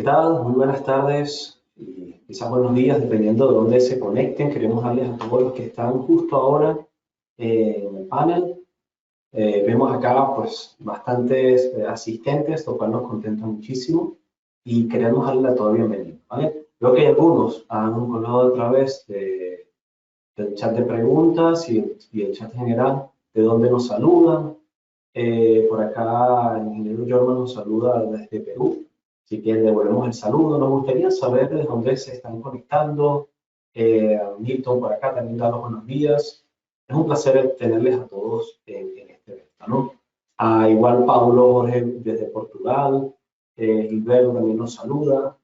¿Qué tal? Muy buenas tardes y quizás buenos días, dependiendo de dónde se conecten. Queremos darles a todos los que están justo ahora en el panel. Vemos acá pues bastantes asistentes, lo cual nos contenta muchísimo y queremos darle a todos bienvenido, ¿vale? Veo que hay algunos han colado a través del chat de preguntas y el chat general de dónde nos saludan. Por acá el ingeniero Jorman nos saluda desde Perú, así que le devolvemos el saludo. Nos gustaría saber de dónde se están conectando. Milton por acá también da los buenos días. Es un placer tenerles a todos en este evento, ¿no? Igual Paulo Jorge desde Portugal, Gilberto también nos saluda.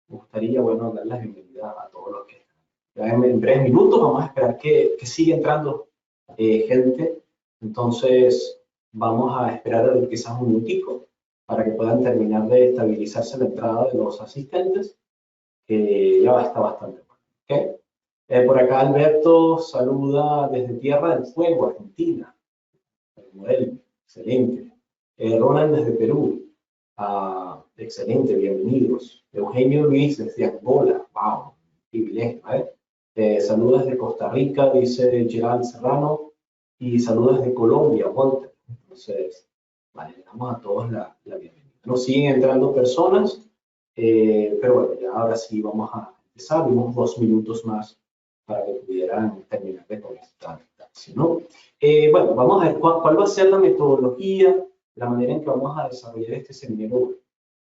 Me gustaría, bueno, dar la bienvenida a todos los que están. Ya en breves minutos vamos a esperar que siga entrando gente. Entonces, vamos a esperar quizás un minutico para que puedan terminar de estabilizarse la entrada de los asistentes, que ya está bastante bueno. ¿Okay? Por acá Alberto saluda desde Tierra del Fuego, Argentina. Modelo, excelente. Ronald desde Perú. Excelente, bienvenidos. Eugenio Luis desde Angola. Wow, privilegio, ¿eh? Saludos desde Costa Rica, dice Gerald Serrano. Y saludos desde Colombia, Walter. Entonces, vale, le damos a todos la bienvenida. Nos siguen entrando personas, pero bueno, ya ahora sí vamos a empezar. Unos 2 minutos más para que pudieran terminar de conectarse, ¿no? Bueno, vamos a ver cuál va a ser la metodología, la manera en que vamos a desarrollar este seminario.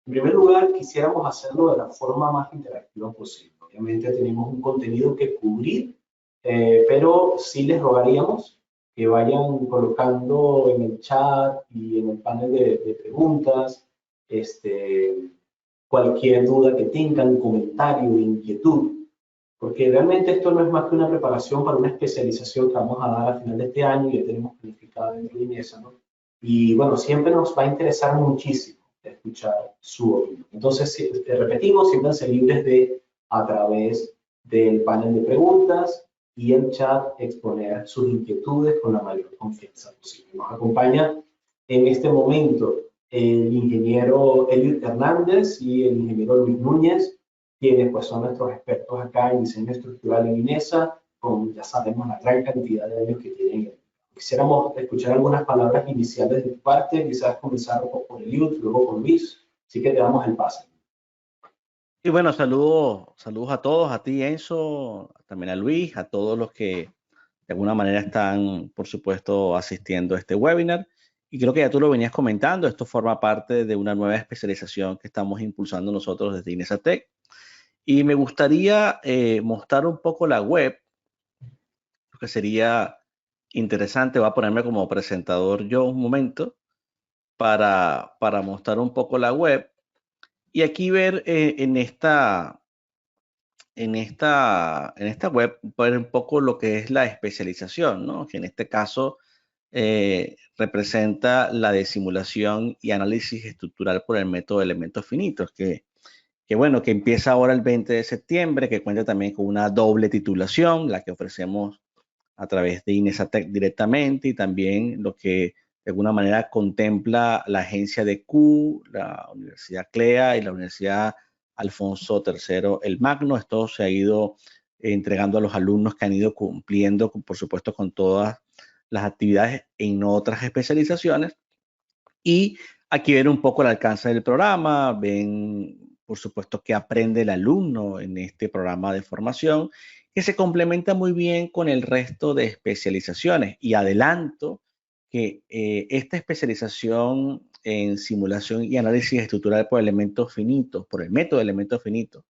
En primer lugar, quisiéramos hacerlo de la forma más interactiva posible. Obviamente tenemos un contenido que cubrir, pero sí les rogaríamos que vayan colocando en el chat y en el panel de preguntas cualquier duda que tengan, comentario, inquietud, porque realmente esto no es más que una preparación para una especialización que vamos a dar al final de este año, ya tenemos planificada dentro de INESA, ¿no? Y bueno, siempre nos va a interesar muchísimo escuchar su opinión. Entonces, repetimos, siéntanse libres de, a través del panel de preguntas y el chat, exponer sus inquietudes con la mayor confianza posible. Nos acompaña en este momento el ingeniero Eliud Hernández y el ingeniero Luis Núñez, quienes pues son nuestros expertos acá en diseño estructural en INESA, con ya sabemos la gran cantidad de años que tienen. Quisiéramos escuchar algunas palabras iniciales de tu parte, quizás comenzar por Eliud, luego con Luis, así que te damos el pase. Y bueno, saludos a todos, a ti Enzo, también a Luis, a todos los que de alguna manera están, por supuesto, asistiendo a este webinar. Y creo que ya tú lo venías comentando, esto forma parte de una nueva especialización que estamos impulsando nosotros desde INESATEC. Y me gustaría mostrar un poco la web, que sería interesante. Voy a ponerme como presentador yo un momento para mostrar un poco la web. Y aquí ver en esta web, ver un poco lo que es la especialización, ¿no? Que en este caso representa la de simulación y análisis estructural por el método de elementos finitos, que bueno, que empieza ahora el 20 de septiembre, que cuenta también con una doble titulación, la que ofrecemos a través de INESATEC directamente, y también lo que de alguna manera contempla la agencia de Q, la Universidad CLEA y la Universidad Alfonso III el Magno. Esto se ha ido entregando a los alumnos que han ido cumpliendo, por supuesto, con todas las actividades en otras especializaciones. Y aquí ven un poco el alcance del programa, ven, por supuesto, que aprende el alumno en este programa de formación, que se complementa muy bien con el resto de especializaciones. Y adelanto que esta especialización en simulación y análisis estructural por elementos finitos, por el método de elementos finitos,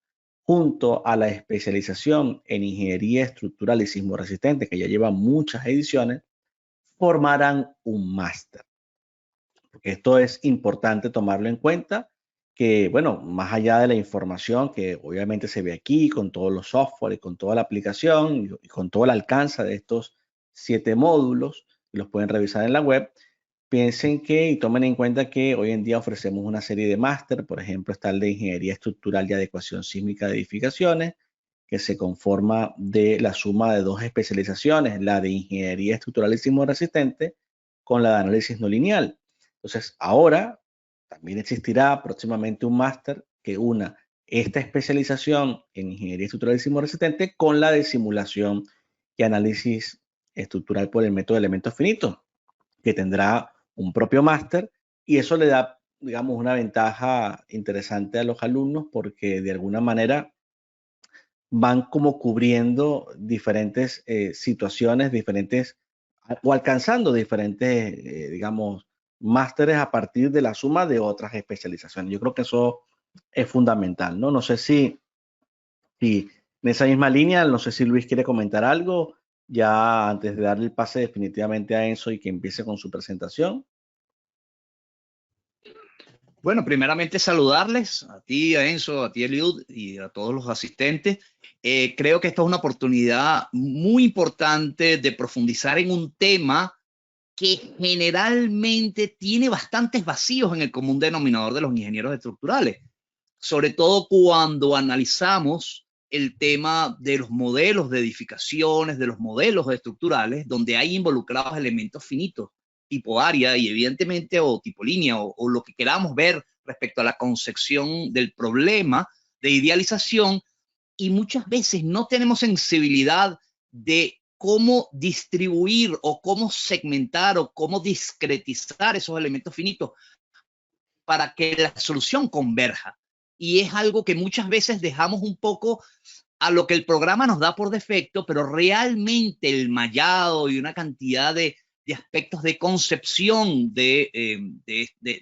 junto a la especialización en ingeniería estructural y sismo resistente, que ya lleva muchas ediciones, formarán un máster. Porque esto es importante tomarlo en cuenta, que bueno, más allá de la información que obviamente se ve aquí con todos los software y con toda la aplicación y con todo el alcance de estos 7 módulos, los pueden revisar en la web. Piensen que y tomen en cuenta que hoy en día ofrecemos una serie de máster. Por ejemplo, está el de Ingeniería Estructural y Adecuación Sísmica de Edificaciones, que se conforma de la suma de 2 especializaciones, la de Ingeniería Estructural y Sismo Resistente con la de Análisis No Lineal. Entonces, ahora también existirá próximamente un máster que una esta especialización en ingeniería estructural y sismo resistente con la de simulación y análisis estructural por el método de elementos finitos, que tendrá un propio máster, y eso le da, digamos, una ventaja interesante a los alumnos porque de alguna manera van como cubriendo diferentes situaciones, o alcanzando diferentes, digamos, másteres a partir de la suma de otras especializaciones. Yo creo que eso es fundamental, ¿no? No sé si en esa misma línea, no sé si Luis quiere comentar algo, ya antes de darle el pase definitivamente a Enzo y que empiece con su presentación. Bueno, primeramente saludarles a ti, a Enzo, a ti, Eliud, y a todos los asistentes. Creo que esta es una oportunidad muy importante de profundizar en un tema que generalmente tiene bastantes vacíos en el común denominador de los ingenieros estructurales, sobre todo cuando analizamos el tema de los modelos de edificaciones, de los modelos estructurales, donde hay involucrados elementos finitos, tipo área y evidentemente o tipo línea o lo que queramos ver respecto a la concepción del problema de idealización, y muchas veces no tenemos sensibilidad de cómo distribuir o cómo segmentar o cómo discretizar esos elementos finitos para que la solución converja. Y es algo que muchas veces dejamos un poco a lo que el programa nos da por defecto, pero realmente el mallado y una cantidad de aspectos de concepción de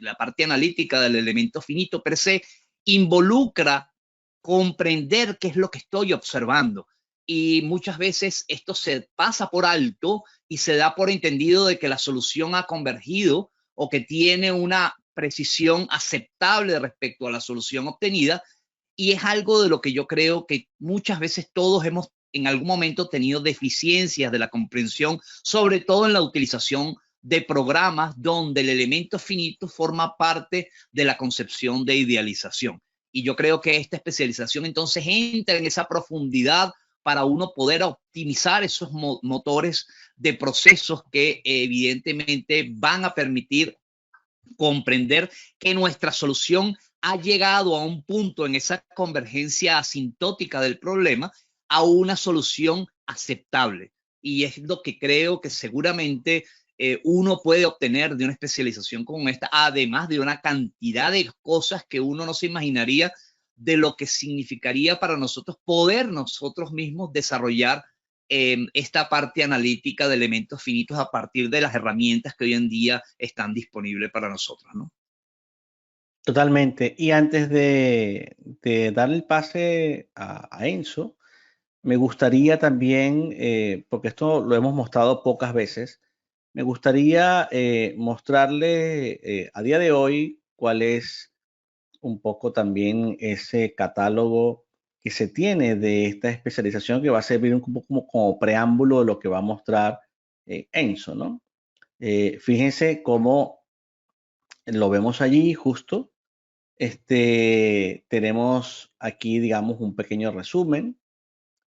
la parte analítica del elemento finito per se involucra comprender qué es lo que estoy observando. Y muchas veces esto se pasa por alto y se da por entendido de que la solución ha convergido o que tiene una precisión aceptable respecto a la solución obtenida, y es algo de lo que yo creo que muchas veces todos hemos en algún momento tenido deficiencias de la comprensión, sobre todo en la utilización de programas donde el elemento finito forma parte de la concepción de idealización. Y yo creo que esta especialización entonces entra en esa profundidad para uno poder optimizar esos motores de procesos que evidentemente van a permitir comprender que nuestra solución ha llegado a un punto en esa convergencia asintótica del problema a una solución aceptable. Y es lo que creo que seguramente uno puede obtener de una especialización como esta, además de una cantidad de cosas que uno no se imaginaría de lo que significaría para nosotros poder nosotros mismos desarrollar esta parte analítica de elementos finitos a partir de las herramientas que hoy en día están disponibles para nosotros, ¿no? Totalmente. Y antes de darle el pase a Enzo, me gustaría también, porque esto lo hemos mostrado pocas veces, me gustaría mostrarle a día de hoy cuál es un poco también ese catálogo que se tiene de esta especialización, que va a servir un poco como preámbulo de lo que va a mostrar Enzo, ¿no? Fíjense cómo lo vemos allí justo. Tenemos aquí, digamos, un pequeño resumen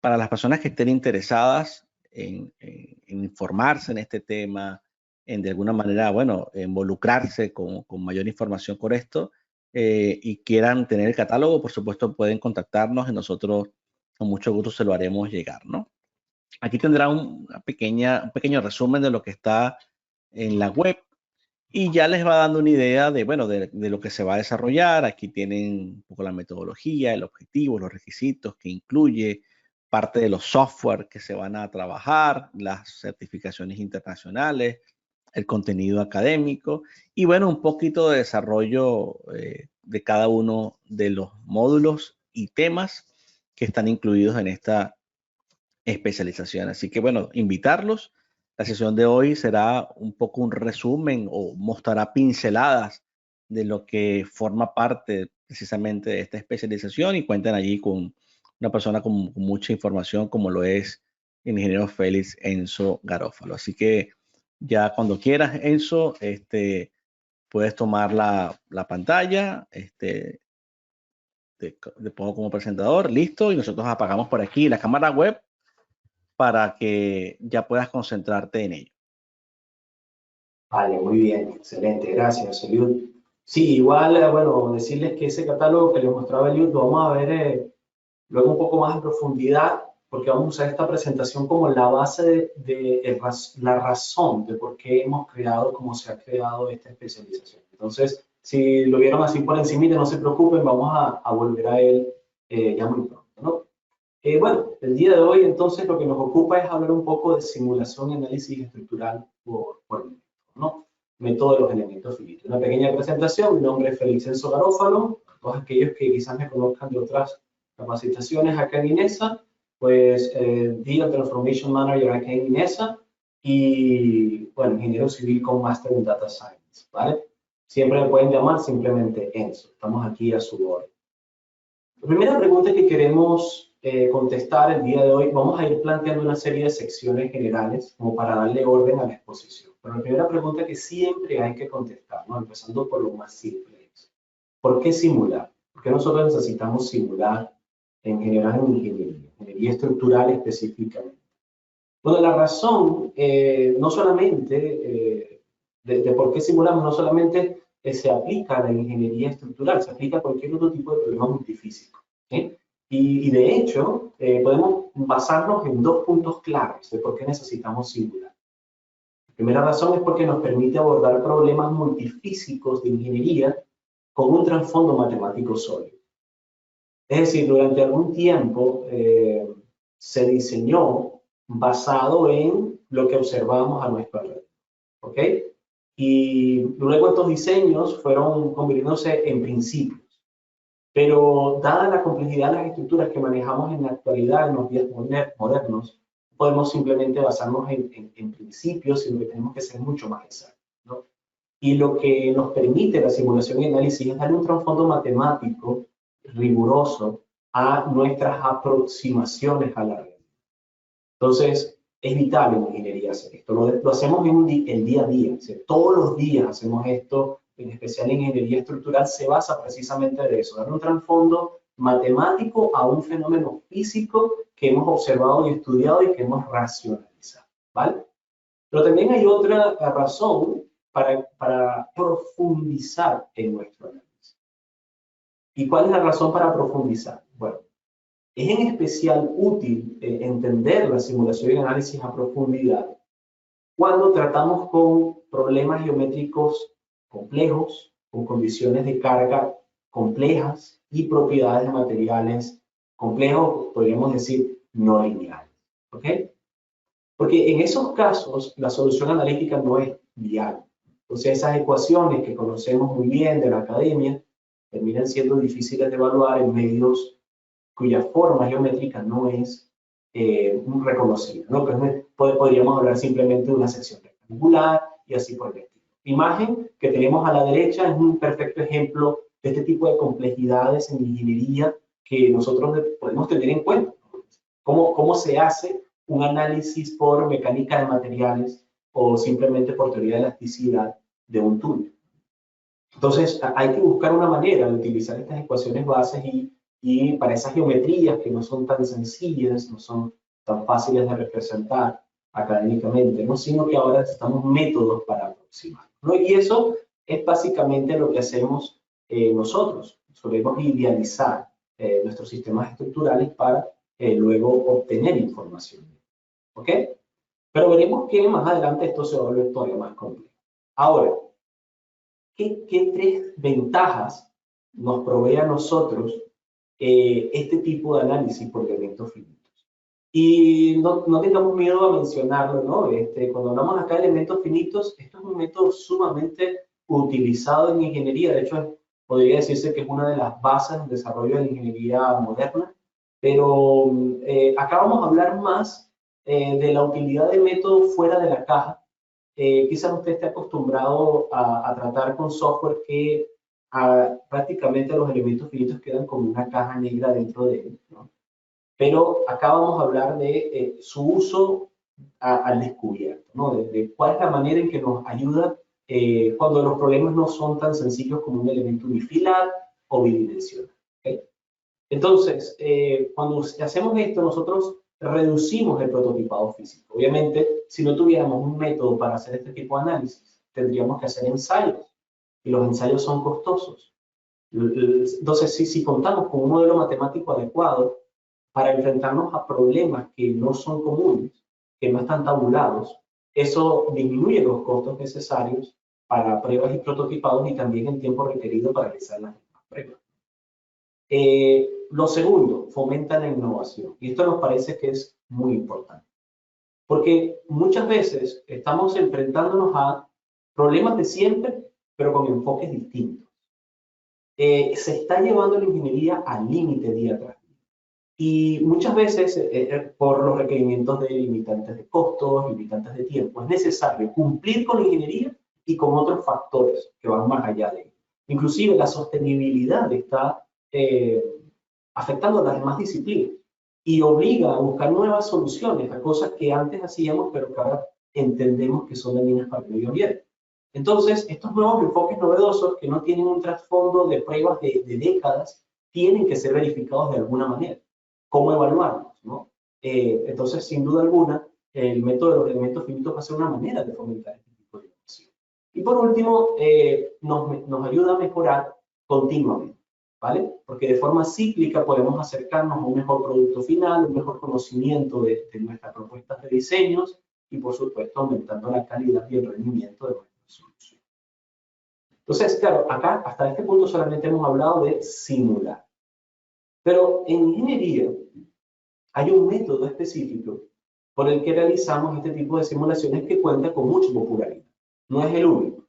para las personas que estén interesadas en informarse en este tema, en de alguna manera, bueno, involucrarse con mayor información con esto y quieran tener el catálogo, por supuesto pueden contactarnos y nosotros con mucho gusto se lo haremos llegar, ¿no? Aquí tendrá un pequeño resumen de lo que está en la web y ya les va dando una idea de, bueno, de lo que se va a desarrollar. Aquí tienen un poco la metodología, el objetivo, los requisitos que incluye, parte de los software que se van a trabajar, las certificaciones internacionales, el contenido académico y, bueno, un poquito de desarrollo de cada uno de los módulos y temas que están incluidos en esta especialización. Así que, bueno, invitarlos. La sesión de hoy será un poco un resumen o mostrará pinceladas de lo que forma parte precisamente de esta especialización y cuentan allí con una persona con mucha información como lo es el ingeniero Félix Enzo Garófalo. Así que ya cuando quieras, Enzo, puedes tomar la pantalla, te pongo como presentador, listo, y nosotros apagamos por aquí la cámara web para que ya puedas concentrarte en ello. Vale, muy bien, excelente, gracias, Eliud. Sí, igual, bueno, decirles que ese catálogo que les mostraba Eliud lo vamos a ver luego un poco más en profundidad, porque vamos a usar esta presentación como la base la razón de por qué hemos creado, cómo se ha creado esta especialización. Entonces, si lo vieron así por encima, no se preocupen, vamos a volver a él ya muy pronto, ¿no? Bueno, el día de hoy entonces lo que nos ocupa es hablar un poco de simulación y análisis estructural por el método, ¿no? Método de los elementos finitos. Una pequeña presentación, mi nombre es Félix Enzo Garófalo, todos aquellos que quizás me conozcan de otras capacitaciones acá en INESA, pues Digital Transformation Manager acá en INESA y, bueno, ingeniero civil con máster en Data Science, ¿vale? Siempre me pueden llamar simplemente Enzo, estamos aquí a su orden. La primera pregunta que queremos contestar el día de hoy, vamos a ir planteando una serie de secciones generales como para darle orden a la exposición. Pero la primera pregunta que siempre hay que contestar, ¿no? Empezando por lo más simple, es ¿por qué simular? ¿Por qué nosotros necesitamos simular en general en ingeniería estructural específicamente? Bueno, la razón no solamente de por qué simulamos, no solamente se aplica a la ingeniería estructural, se aplica a cualquier otro tipo de problema multifísico. ¿Sí? Y de hecho, podemos basarnos en dos puntos claves de por qué necesitamos simular. La primera razón es porque nos permite abordar problemas multifísicos de ingeniería con un trasfondo matemático sólido. Es decir, durante algún tiempo se diseñó basado en lo que observábamos a nuestro alrededor. ¿Ok? Y luego estos diseños fueron convirtiéndose en principios. Pero dada la complejidad de las estructuras que manejamos en la actualidad, en los días modernos, podemos simplemente basarnos en principios, sino que tenemos que ser mucho más exactos, ¿no? Y lo que nos permite la simulación y análisis es darle un trasfondo matemático riguroso a nuestras aproximaciones a la realidad. Entonces, es vital en ingeniería hacer esto. Lo hacemos en el día a día. O sea, todos los días hacemos esto, en especial en ingeniería estructural, se basa precisamente de eso, dar un trasfondo matemático a un fenómeno físico que hemos observado y estudiado y que hemos racionalizado, ¿vale? Pero también hay otra razón para profundizar en nuestro análisis. ¿Y cuál es la razón para profundizar? Bueno, es en especial útil entender la simulación y análisis a profundidad cuando tratamos con problemas geométricos complejos, con condiciones de carga complejas y propiedades de materiales complejos, podríamos decir no lineales. ¿Ok? Porque en esos casos la solución analítica no es viable. Entonces esas ecuaciones que conocemos muy bien de la academia terminan siendo difíciles de evaluar en medios cuya forma geométrica no es reconocida, ¿no? Podríamos hablar simplemente de una sección rectangular y así por el estilo. La imagen que tenemos a la derecha es un perfecto ejemplo de este tipo de complejidades en ingeniería que nosotros podemos tener en cuenta. ¿Cómo se hace un análisis por mecánica de materiales o simplemente por teoría de elasticidad de un túnel? Entonces, hay que buscar una manera de utilizar estas ecuaciones bases y para esas geometrías que no son tan sencillas, no son tan fáciles de representar académicamente, ¿no? Sino que ahora necesitamos métodos para aproximar, ¿no? Y eso es básicamente lo que hacemos nosotros. Solemos idealizar nuestros sistemas estructurales para luego obtener información. ¿Ok? Pero veremos que más adelante esto se va a volver todavía más complejo. Ahora, ¿qué tres ventajas nos provee a nosotros este tipo de análisis por elementos finitos? Y no tengamos miedo a mencionarlo, ¿no? Cuando hablamos acá de elementos finitos, esto es un método sumamente utilizado en ingeniería. De hecho, podría decirse que es una de las bases del desarrollo de la ingeniería moderna. Pero acá vamos a hablar más de la utilidad del método fuera de la caja. Quizás usted esté acostumbrado a tratar con software que prácticamente los elementos finitos quedan como una caja negra dentro de él, ¿no? Pero acá vamos a hablar de su uso al descubierto, ¿no? De cuál es la manera en que nos ayuda cuando los problemas no son tan sencillos como un elemento unifilar o bidimensional. ¿Okay? Entonces, cuando hacemos esto, nosotros reducimos el prototipado físico. Obviamente, si no tuviéramos un método para hacer este tipo de análisis, tendríamos que hacer ensayos. y los ensayos son costosos. Entonces, si contamos con un modelo matemático adecuado para enfrentarnos a problemas que no son comunes, que no están tabulados, eso disminuye los costos necesarios para pruebas y prototipados y también el tiempo requerido para realizar las mismas pruebas. Lo segundo, fomenta la innovación. Y esto nos parece que es muy importante. Porque muchas veces estamos enfrentándonos a problemas de siempre, pero con enfoques distintos. Se está llevando la ingeniería al límite día tras día. Y muchas veces, por los requerimientos de limitantes de costos, limitantes de tiempo, es necesario cumplir con la ingeniería y con otros factores que van más allá de ello. Inclusive la sostenibilidad está afectando a las demás disciplinas y obliga a buscar nuevas soluciones a cosas que antes hacíamos, pero que ahora entendemos que son dañinas para el medio ambiente. Entonces, estos nuevos enfoques novedosos que no tienen un trasfondo de pruebas de décadas, tienen que ser verificados de alguna manera. ¿Cómo evaluarlos, no? Entonces, sin duda alguna, el método de los elementos finitos va a ser una manera de fomentar este tipo de innovación. Y por último, nos ayuda a mejorar continuamente, ¿vale? Porque de forma cíclica podemos acercarnos a un mejor producto final, un mejor conocimiento de nuestras propuestas de diseños y, por supuesto, aumentando la calidad y el rendimiento de nuestra solución. Entonces, claro, acá hasta este punto solamente hemos hablado de simular. Pero en ingeniería hay un método específico por el que realizamos este tipo de simulaciones que cuenta con mucha popularidad. No es el único.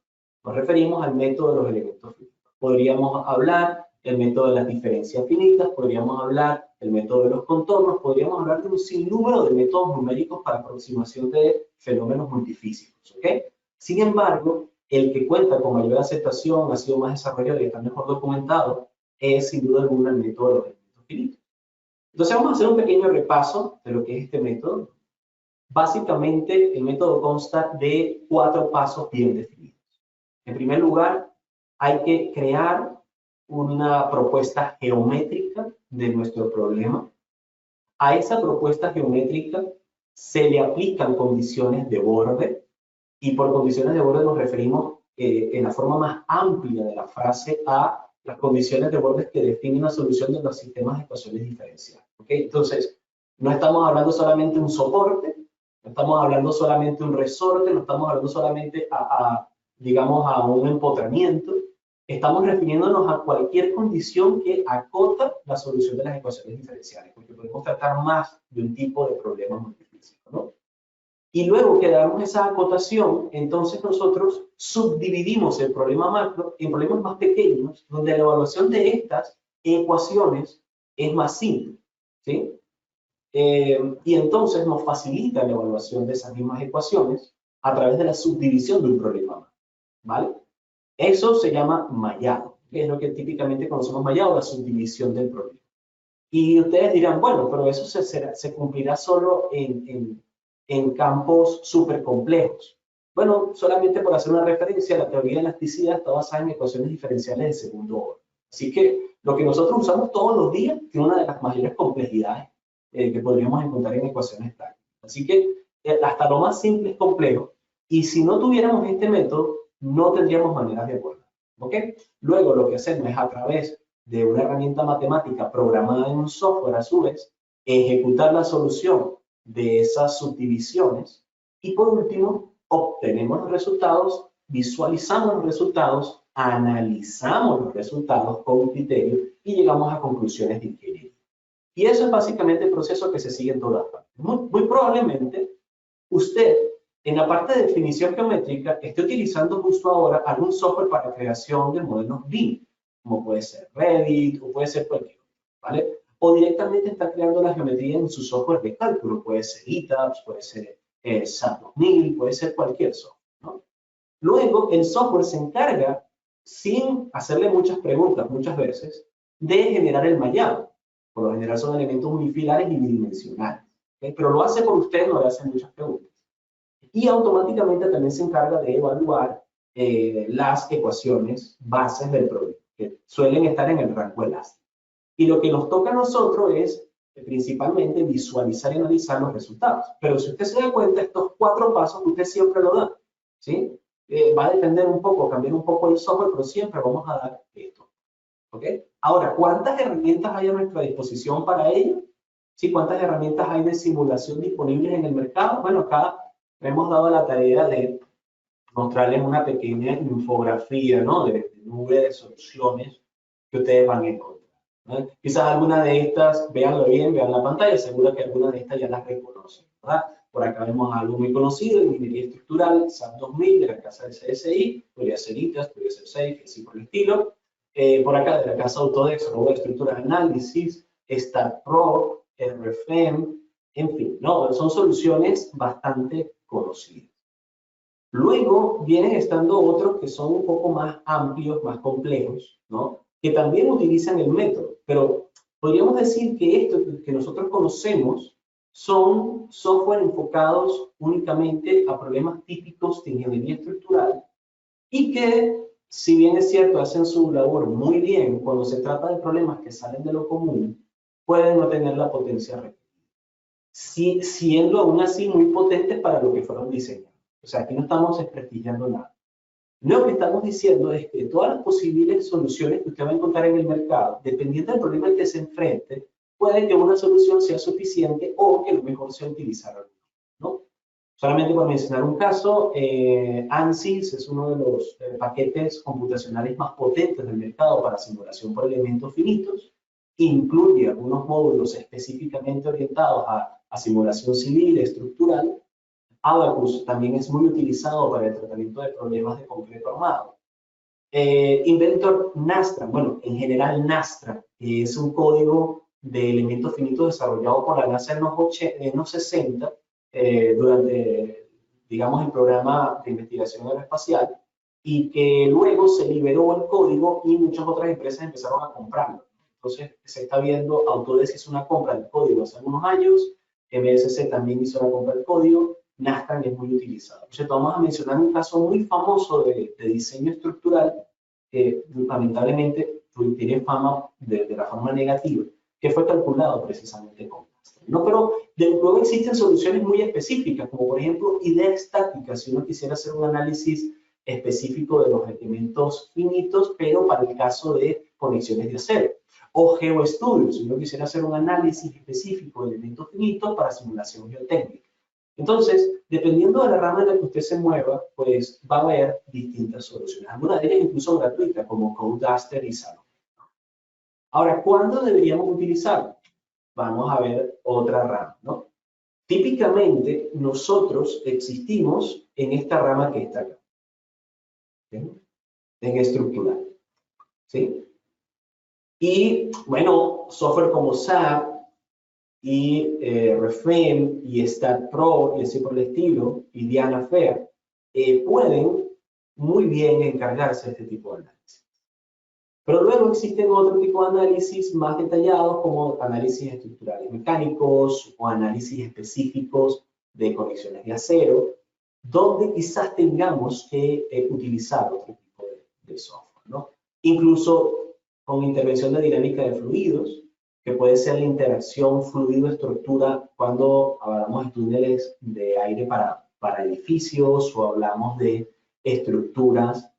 Nos referimos al método de los elementos finitos. Podríamos hablar del método de las diferencias finitas, podríamos hablar del método de los contornos, podríamos hablar de un sinnúmero de métodos numéricos para aproximación de fenómenos multifísicos, ¿ok? Sin embargo, el que cuenta con mayor aceptación, ha sido más desarrollado y está mejor documentado, es sin duda alguna el método de los elementos finitos. Entonces vamos a hacer un pequeño repaso de lo que es este método. Básicamente, el método consta de 4 pasos bien definidos. En primer lugar, hay que crear una propuesta geométrica de nuestro problema. A esa propuesta geométrica se le aplican condiciones de borde, y por condiciones de borde nos referimos en la forma más amplia de la frase a las condiciones de borde que definen la solución de los sistemas de ecuaciones diferenciales. ¿Okay? Entonces, no estamos hablando solamente de un soporte, no estamos hablando solamente de un resorte, no estamos hablando solamente digamos, a un empotramiento. Estamos refiriéndonos a cualquier condición que acota la solución de las ecuaciones diferenciales, porque podemos tratar más de un tipo de problema multifísico, ¿no? Y luego que damos esa acotación, entonces nosotros subdividimos el problema macro en problemas más pequeños, donde la evaluación de estas ecuaciones es más simple, ¿sí? Y entonces nos facilita la evaluación de esas mismas ecuaciones a través de la subdivisión de un problema macro, ¿vale? Eso se llama mallado, que es lo que típicamente conocemos mallado, la subdivisión del problema. Y ustedes dirán, bueno, pero eso se cumplirá solo en campos súper complejos. Bueno, solamente por hacer una referencia, la teoría de elasticidad está basada en ecuaciones diferenciales de segundo orden. Así que lo que nosotros usamos todos los días tiene una de las mayores complejidades que podríamos encontrar en ecuaciones tácticas. Así que hasta lo más simple es complejo. Y si no tuviéramos este método, no tendríamos maneras de abordar, ¿ok? Luego lo que hacemos es a través de una herramienta matemática programada en un software, a su vez, ejecutar la solución de esas subdivisiones y por último, obtenemos los resultados, visualizamos los resultados, analizamos los resultados con criterio y llegamos a conclusiones de ingeniería. Y eso es básicamente el proceso que se sigue en todas partes. Muy probablemente usted, en la parte de definición geométrica, esté utilizando justo ahora algún software para creación de modelos BIM, como puede ser Revit o puede ser cualquier otro, ¿vale? O directamente está creando la geometría en su software de cálculo, puede ser ETABS, puede ser SAP 2000, puede ser cualquier software, ¿no? Luego, el software se encarga, sin hacerle muchas preguntas muchas veces, de generar el mallado. Por lo general son elementos unifilares y bidimensionales, ¿okay? Pero lo hace por usted, no le hace muchas preguntas. Y automáticamente también se encarga de evaluar las ecuaciones bases del problema, que suelen estar en el rango elástico. Y lo que nos toca a nosotros es principalmente visualizar y analizar los resultados. Pero si usted se da cuenta, estos 4 pasos usted siempre lo da, ¿sí? va a depender un poco, cambiar un poco el software, pero siempre vamos a dar esto. ¿Ok? Ahora, ¿cuántas herramientas hay a nuestra disposición para ello? ¿Sí? ¿Cuántas herramientas hay de simulación disponibles en el mercado? Bueno, acá hemos dado la tarea de mostrarles una pequeña infografía, ¿no? De nube de soluciones que ustedes van a encontrar, ¿no? Quizás alguna de estas, véanlo bien, vean la pantalla, seguro que alguna de estas ya las reconocen, ¿verdad? Por acá vemos algo muy conocido, ingeniería estructural, SAP 2000, de la casa de CSI, podría ser ITAS, podría ser SAFE, así por el estilo. Por acá de la casa Autodesk, robot de estructuras análisis, StatPro, RFM, en fin, ¿no? Son soluciones bastante conocidas. Luego vienen estando otros que son un poco más amplios, más complejos, ¿no? Que también utilizan el método, pero podríamos decir que esto que nosotros conocemos son software enfocados únicamente a problemas típicos de ingeniería estructural y que, si bien es cierto, hacen su labor muy bien cuando se trata de problemas que salen de lo común, pueden no tener la potencia requerida, siendo aún así muy potentes para lo que fueron diseñados. O sea, aquí no estamos desprestigiando nada. Lo que estamos diciendo es que todas las posibles soluciones que usted va a encontrar en el mercado, dependiendo del problema al que se enfrente, puede que una solución sea suficiente o que lo mejor sea utilizar algo, ¿no? Solamente por mencionar un caso, ANSYS es uno de los paquetes computacionales más potentes del mercado para simulación por elementos finitos. Incluye algunos módulos específicamente orientados a simulación civil, estructural. Abacus también es muy utilizado para el tratamiento de problemas de concreto armado. Inventor Nastran, bueno, en general Nastran, que es un código de elementos finitos desarrollado por la NASA en los 60, durante, digamos, el programa de investigación aeroespacial, y que luego se liberó el código y muchas otras empresas empezaron a comprarlo. Entonces, se está viendo, Autodesk hizo una compra del código hace algunos años, MSC también hizo una compra del código, Nastran es muy utilizado. Entonces, vamos a mencionar un caso muy famoso de diseño estructural que lamentablemente tiene fama de la forma negativa, que fue calculado precisamente con Nastran, ¿no? Pero luego existen soluciones muy específicas, como por ejemplo idea estática, si uno quisiera hacer un análisis específico de los elementos finitos, pero para el caso de conexiones de acero. O GeoStudio, si uno quisiera hacer un análisis específico de elementos finitos para simulación geotécnica. Entonces, dependiendo de la rama en la que usted se mueva, pues va a haber distintas soluciones. Algunas de ellas incluso gratuitas, como Codeaster y Salon. Ahora, ¿cuándo deberíamos utilizarlo? Vamos a ver otra rama, ¿no? Típicamente, nosotros existimos en esta rama que está acá. ¿Sí? En estructural. ¿Sí? Y, bueno, software como SAP, y RFM y StatPro y así por el estilo, y Diana Fair, pueden muy bien encargarse de este tipo de análisis. Pero luego existen otro tipo de análisis más detallados como análisis estructurales mecánicos o análisis específicos de conexiones de acero, donde quizás tengamos que utilizar otro tipo de software, ¿no? Incluso con intervención de dinámica de fluidos, que puede ser la interacción fluido-estructura cuando hablamos de túneles de aire para edificios o hablamos de estructuras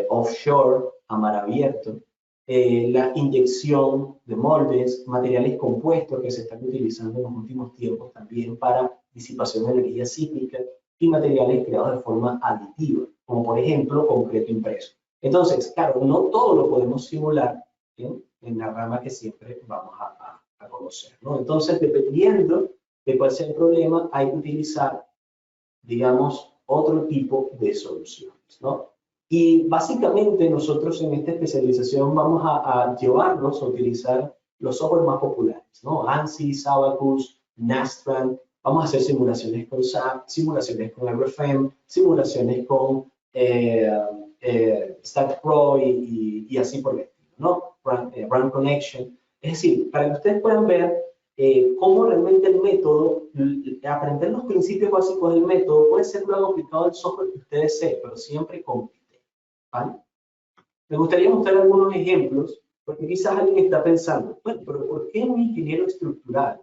offshore a mar abierto, la inyección de moldes, materiales compuestos que se están utilizando en los últimos tiempos también para disipación de energía sísmica y materiales creados de forma aditiva, como por ejemplo concreto impreso. Entonces, claro, no todo lo podemos simular, ¿sí?, en la rama que siempre vamos a conocer, ¿no? Entonces, dependiendo de cuál sea el problema, hay que utilizar, digamos, otro tipo de soluciones, ¿no? Y básicamente nosotros en esta especialización vamos a llevarnos a utilizar los software más populares, ¿no? ANSYS, Abacus, Nastran. Vamos a hacer simulaciones con SAP, simulaciones con RFM, simulaciones con StatPro y así por el estilo, ¿no? Run Connection. Es decir, para que ustedes puedan ver cómo realmente el método, aprender los principios básicos del método puede ser luego aplicado al software que ustedes deseen, pero siempre con criterio, ¿vale? Me gustaría mostrar algunos ejemplos, porque quizás alguien está pensando, bueno, pero ¿por qué un ingeniero estructural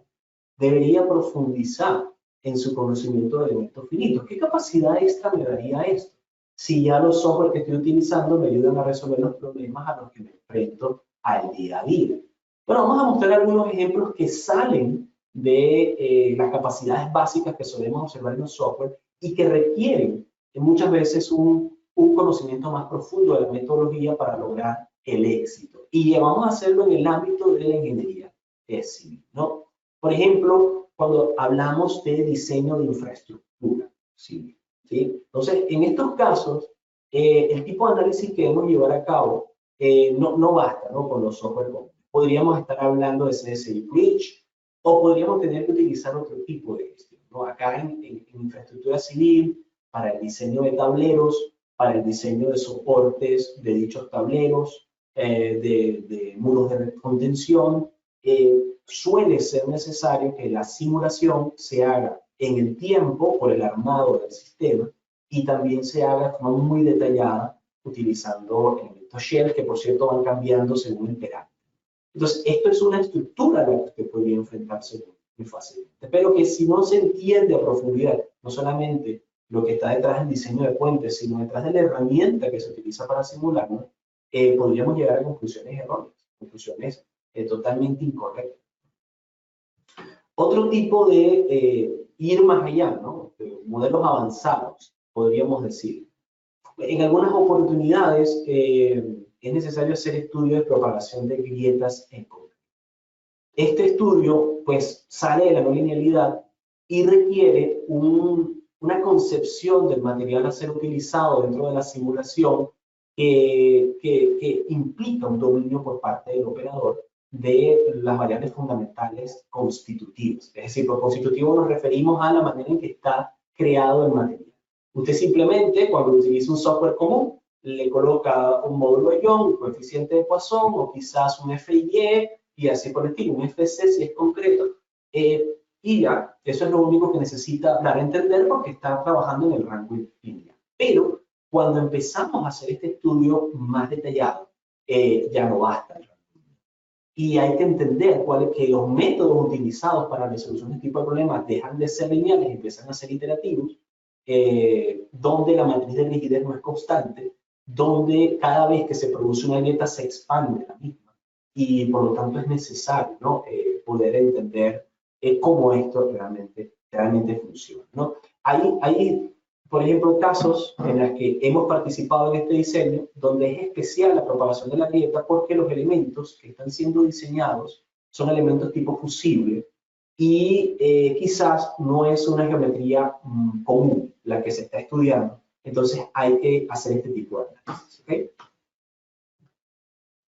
debería profundizar en su conocimiento de elementos finitos? ¿Qué capacidad extra me daría esto? si ya los software que estoy utilizando me ayudan a resolver los problemas a los que me enfrento al día a día. Bueno, vamos a mostrar algunos ejemplos que salen de las capacidades básicas que solemos observar en los software y que requieren muchas veces un conocimiento más profundo de la metodología para lograr el éxito. Y vamos a hacerlo en el ámbito de la ingeniería civil, ¿no? Por ejemplo, cuando hablamos de diseño de infraestructura civil, ¿sí? Entonces, en estos casos, el tipo de análisis que debemos llevar a cabo no basta, ¿no? Con los software comunes. Podríamos estar hablando de CSI Bridge o podríamos tener que utilizar otro tipo de gestión, ¿no? Acá en infraestructura civil, para el diseño de tableros, para el diseño de soportes de dichos tableros, de muros de contención, suele ser necesario que la simulación se haga en el tiempo por el armado del sistema y también se haga de forma muy detallada utilizando elementos shell que por cierto van cambiando según el perímetro. Entonces, esto es una estructura a la que usted podría enfrentarse muy fácilmente. Pero que si no se entiende a profundidad, no solamente lo que está detrás del diseño de puentes, sino detrás de la herramienta que se utiliza para simularlo, podríamos llegar a conclusiones erróneas, conclusiones totalmente incorrectas. Otro tipo de ir más allá, ¿no? Modelos avanzados, podríamos decir. En algunas oportunidades es necesario hacer estudios de propagación de grietas en concreto. Este estudio, pues, sale de la no linealidad y requiere una concepción del material a ser utilizado dentro de la simulación que implica un dominio por parte del operador de las variables fundamentales constitutivas. Es decir, por constitutivo nos referimos a la manera en que está creado el material. Usted simplemente, cuando utiliza un software común, le coloca un módulo de Young, un coeficiente de Poisson, o quizás un FIE, y así por el estilo, un FC si es concreto, y ya, eso es lo único que necesita dar a entender porque está trabajando en el rango lineal. Pero cuando empezamos a hacer este estudio más detallado, ya no basta. Y hay que entender que los métodos utilizados para la resolución de este tipo de problemas dejan de ser lineales y empiezan a ser iterativos, donde la matriz de rigidez no es constante, donde cada vez que se produce una grieta se expande la misma. Y por lo tanto es necesario, ¿no? Poder entender cómo esto realmente funciona, ¿no? Hay, por ejemplo, casos en los que hemos participado en este diseño donde es especial la propagación de la grieta porque los elementos que están siendo diseñados son elementos tipo fusible y quizás no es una geometría común la que se está estudiando. Entonces hay que hacer este tipo de análisis, ¿okay?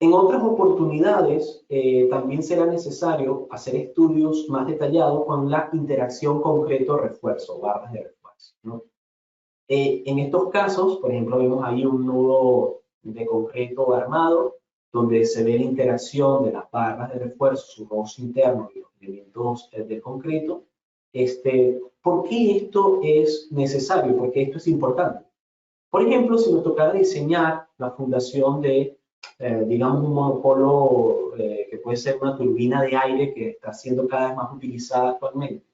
En otras oportunidades también será necesario hacer estudios más detallados con la interacción concreto-refuerzo, barras de refuerzo, ¿no? En estos casos, por ejemplo, vemos ahí un nudo de concreto armado, donde se ve la interacción de las barras de refuerzo, su roce interno y los elementos del concreto. ¿Por qué esto es necesario? ¿Por qué esto es importante? Por ejemplo, si nos tocara diseñar la fundación de, digamos, un monopolo que puede ser una turbina de aire que está siendo cada vez más utilizada actualmente,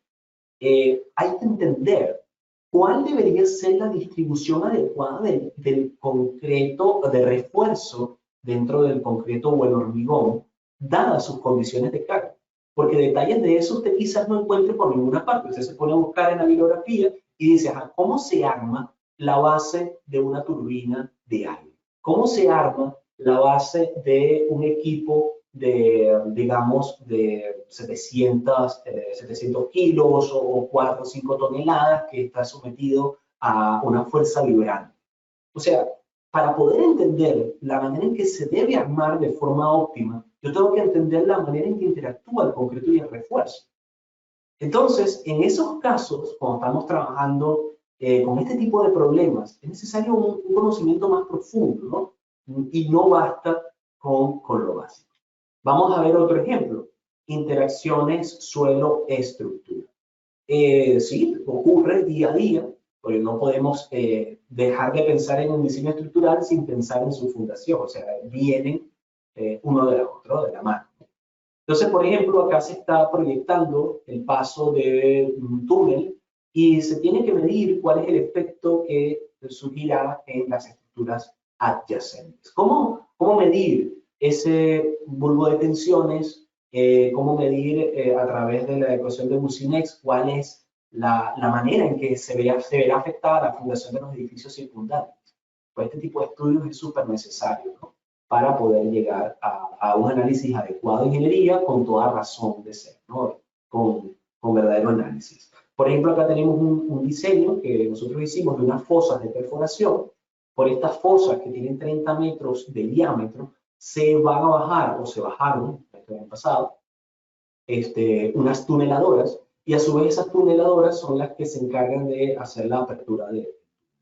hay que entender cuál debería ser la distribución adecuada del concreto, de refuerzo dentro del concreto o el hormigón, dadas sus condiciones de carga. Porque detalles de eso usted quizás no encuentre por ninguna parte. Usted se pone a buscar en la bibliografía y dice, ¿cómo se arma la base de una turbina de aire? ¿Cómo se arma la base de un equipo de, digamos, de 700 kilos o 4 o 5 toneladas que está sometido a una fuerza vibrante? O sea, para poder entender la manera en que se debe armar de forma óptima, yo tengo que entender la manera en que interactúa el concreto y el refuerzo. Entonces, en esos casos, cuando estamos trabajando con este tipo de problemas, es necesario un conocimiento más profundo, ¿no? Y no basta con lo básico. Vamos a ver otro ejemplo, interacciones suelo-estructura. Sí, ocurre día a día, porque no podemos dejar de pensar en un diseño estructural sin pensar en su fundación, o sea, vienen uno de la otro, de la mano. Entonces, por ejemplo, acá se está proyectando el paso de un túnel y se tiene que medir cuál es el efecto que surgirá en las estructuras adyacentes. ¿Cómo medir ese bulbo de tensiones? ¿Cómo medir a través de la ecuación de Boussinesq cuál es la manera en que se verá afectada la fundación de los edificios circundantes? Pues este tipo de estudios es súper necesario, ¿no?, para poder llegar a un análisis adecuado de ingeniería con toda razón de ser, ¿no?, con verdadero análisis. Por ejemplo, acá tenemos un diseño que nosotros hicimos de unas fosas de perforación. Por estas fosas que tienen 30 metros de diámetro, se van a bajar, o se bajaron, el año pasado, unas tuneladoras, y a su vez esas tuneladoras son las que se encargan de hacer la apertura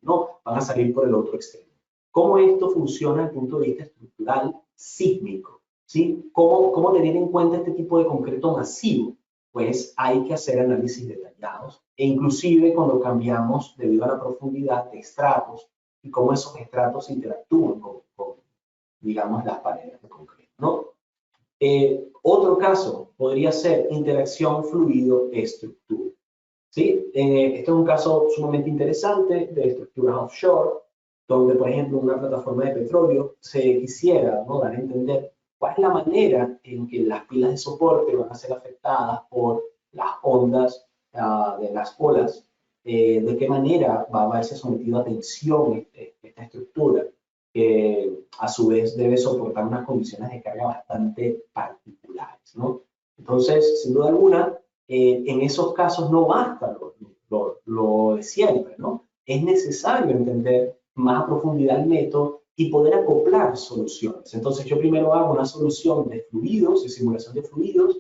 ¿no? Van a salir por el otro extremo. ¿Cómo esto funciona desde el punto de vista estructural sísmico? ¿Sí? ¿Cómo tener en cuenta este tipo de concreto masivo? Pues hay que hacer análisis detallados, e inclusive cuando cambiamos debido a la profundidad de estratos y cómo esos estratos interactúan con digamos, las paredes de concreto, ¿no? Otro caso podría ser interacción fluido-estructura. ¿Sí? Este es un caso sumamente interesante de estructuras offshore, donde, por ejemplo, una plataforma de petróleo se quisiera, ¿no?, dar a entender cuál es la manera en que las pilas de soporte van a ser afectadas por las ondas de las olas, de qué manera va a verse sometido a tensión esta estructura, que a su vez debe soportar unas condiciones de carga bastante particulares, ¿no? Entonces, sin duda alguna, en esos casos no basta lo de siempre, ¿no? Es necesario entender más a profundidad el método y poder acoplar soluciones. Entonces, yo primero hago una solución de fluidos, de simulación de fluidos,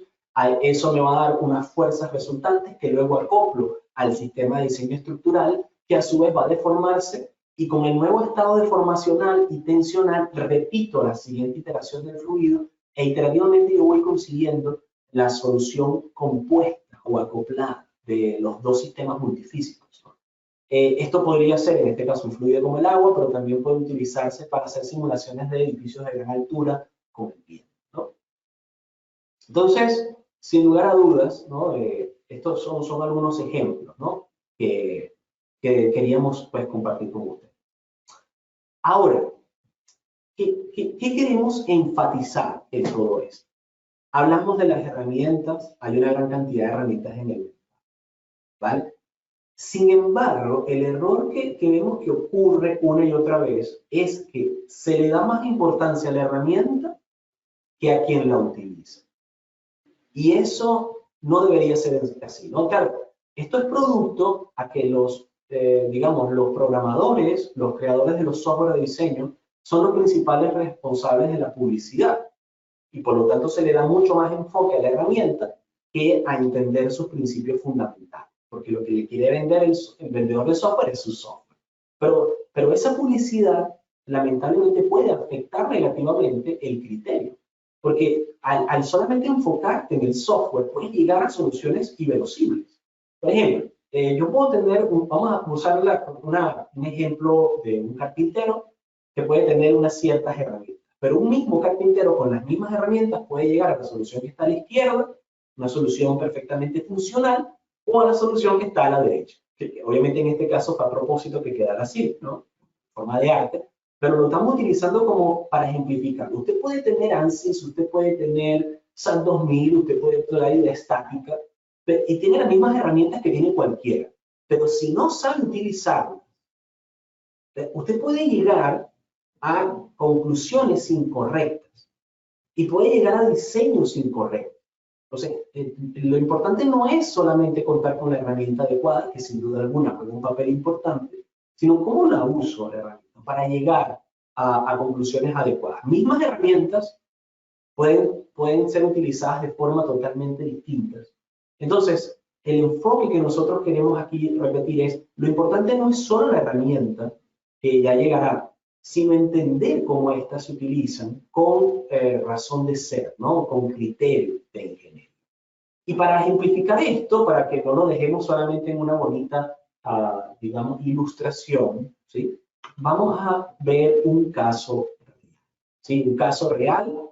eso me va a dar unas fuerzas resultantes que luego acoplo al sistema de diseño estructural, que a su vez va a deformarse, y con el nuevo estado deformacional y tensional repito la siguiente iteración del fluido, e iterativamente yo voy consiguiendo la solución compuesta o acoplada de los dos sistemas multifísicos, ¿no? Esto podría ser, en este caso, un fluido como el agua, pero también puede utilizarse para hacer simulaciones de edificios de gran altura con el viento, ¿no? Entonces, sin lugar a dudas, ¿no?, estos son algunos ejemplos, ¿no?, que queríamos, pues, compartir con ustedes. Ahora, ¿qué queremos enfatizar en todo esto? Hablamos de las herramientas, hay una gran cantidad de herramientas en el mercado, ¿vale? Sin embargo, el error que vemos que ocurre una y otra vez es que se le da más importancia a la herramienta que a quien la utiliza. Y eso no debería ser así, ¿no? Claro, esto es producto a que digamos, los programadores, los creadores de los software de diseño, son los principales responsables de la publicidad. Y por lo tanto se le da mucho más enfoque a la herramienta que a entender sus principios fundamentales. Porque lo que le quiere vender el vendedor de software es su software. Pero esa publicidad lamentablemente puede afectar negativamente el criterio. Porque al solamente enfocarte en el software, puedes llegar a soluciones inverosímiles. Por ejemplo, yo puedo tener, vamos a usar un ejemplo de un carpintero que puede tener unas ciertas herramientas. Pero un mismo carpintero con las mismas herramientas puede llegar a la solución que está a la izquierda, una solución perfectamente funcional, o a la solución que está a la derecha. Que obviamente en este caso fue a propósito que quedara así, ¿no?, en forma de arte, pero lo estamos utilizando como para ejemplificar. Usted puede tener ANSYS, usted puede tener SAT 2000, usted puede tener idea estática, y tiene las mismas herramientas que tiene cualquiera. Pero si no sabe utilizarlas, usted puede llegar a conclusiones incorrectas y puede llegar a diseños incorrectos. Entonces, lo importante no es solamente contar con la herramienta adecuada, que sin duda alguna juega un papel importante, sino cómo la uso la herramienta para llegar a conclusiones adecuadas. Mismas herramientas pueden ser utilizadas de forma totalmente distinta. Entonces, el enfoque que nosotros queremos aquí repetir es, lo importante no es solo la herramienta que ya llegará, sino entender cómo éstas se utilizan con razón de ser, ¿no?, con criterio de ingeniería. Y para ejemplificar esto, para que no lo dejemos solamente en una bonita, digamos, ilustración, ¿sí?, vamos a ver un caso, ¿sí?, un caso real,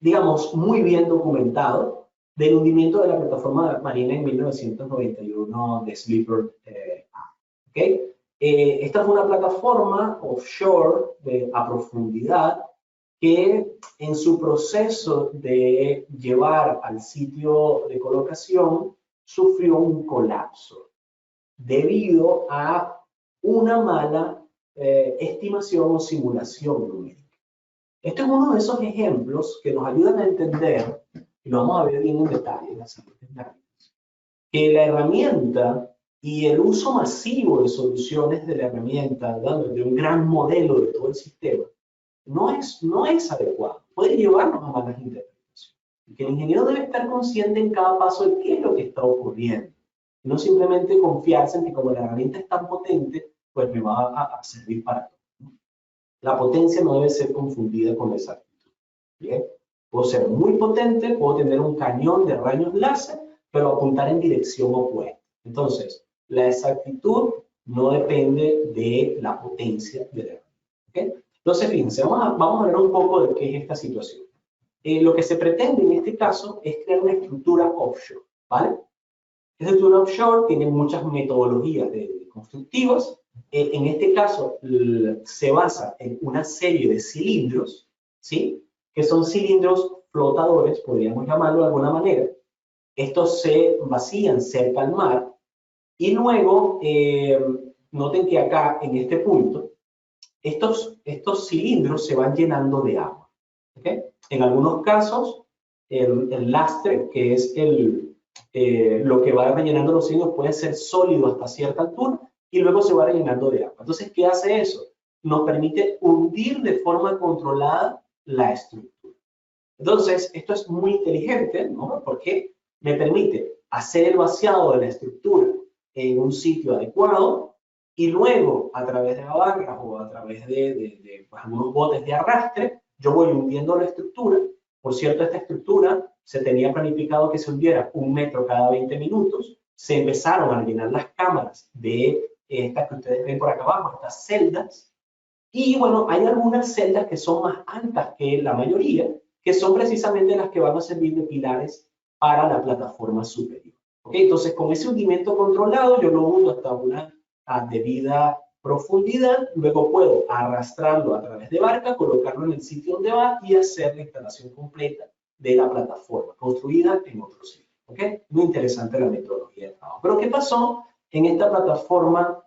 digamos, muy bien documentado, del hundimiento de la plataforma marina en 1991 de Sleeper. ¿Okay? Esta es una plataforma offshore a profundidad que en su proceso de llevar al sitio de colocación sufrió un colapso debido a una mala estimación o simulación numérica. Este es uno de esos ejemplos que nos ayudan a entender, y lo vamos a ver bien en detalle en las siguientes láminas, que la herramienta y el uso masivo de soluciones de la herramienta, de un gran modelo de todo el sistema, no es adecuado. Puede llevarnos a malas interpretaciones. Y que el ingeniero debe estar consciente en cada paso de qué es lo que está ocurriendo. No simplemente confiarse en que como la herramienta es tan potente, pues me va a servir para todo. La potencia no debe ser confundida con la exactitud. ¿Bien? Puedo ser muy potente, puedo tener un cañón de rayos láser, pero apuntar en dirección opuesta. Entonces, la exactitud no depende de la potencia de la herramienta. ¿Okay? Entonces, fíjense, vamos a ver un poco de qué es esta situación. Lo que se pretende en este caso es crear una estructura offshore, ¿vale? Esta estructura offshore tiene muchas metodologías constructivas. En este caso, se basa en una serie de cilindros, ¿sí? Que son cilindros flotadores, podríamos llamarlo de alguna manera. Estos se vacían cerca al mar y luego, noten que acá, en este punto, estos cilindros se van llenando de agua. ¿Okay? En algunos casos, el lastre, que es lo que va rellenando los cilindros, puede ser sólido hasta cierta altura y luego se va rellenando de agua. Entonces, ¿qué hace eso? Nos permite hundir de forma controlada la estructura. Entonces, esto es muy inteligente, ¿no? Porque me permite hacer el vaciado de la estructura en un sitio adecuado y luego, a través de la barra o a través de pues, algunos botes de arrastre, yo voy hundiendo la estructura. Por cierto, esta estructura se tenía planificado que se hundiera 1 metro cada 20 minutos. Se empezaron a llenar las cámaras de estas que ustedes ven por acá abajo, estas celdas. Y bueno, hay algunas celdas que son más altas que la mayoría, que son precisamente las que van a servir de pilares para la plataforma superior. ¿Okay? Entonces, con ese hundimiento controlado, yo lo hundo hasta una debida profundidad, luego puedo arrastrarlo a través de barca, colocarlo en el sitio donde va y hacer la instalación completa de la plataforma, construida en otro sitio. ¿Okay? Muy interesante la metodología de trabajo. Pero ¿qué pasó en esta plataforma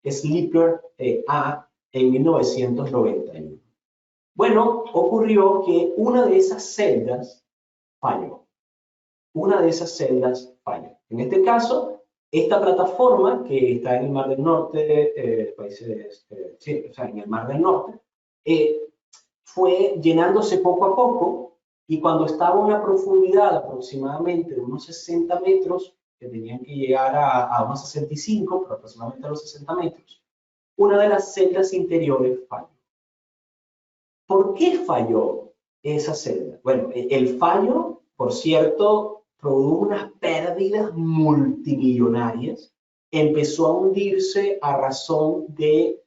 Sleeper A en 1991? Bueno, ocurrió que una de esas celdas falló. Una de esas celdas falló. En este caso, esta plataforma que está en el Mar del Norte, sí, o sea, en el Mar del Norte, fue llenándose poco a poco y cuando estaba a una profundidad aproximadamente de unos 60 metros, que tenían que llegar a unos 65, pero aproximadamente a los 60 metros, una de las celdas interiores falló. ¿Por qué falló esa celda? Bueno, el fallo, por cierto, produjo unas pérdidas multimillonarias, empezó a hundirse a razón de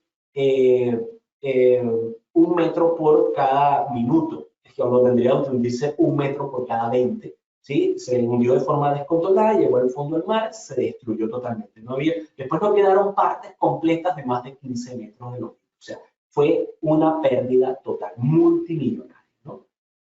1 metro por cada minuto. Es que lo tendría que hundirse 1 metro por cada 20. ¿Sí? Se hundió de forma descontrolada, llegó al fondo del mar, se destruyó totalmente. Después no quedaron partes completas de más de 15 metros de longitud. O sea, fue una pérdida total, multimillonaria. ¿No?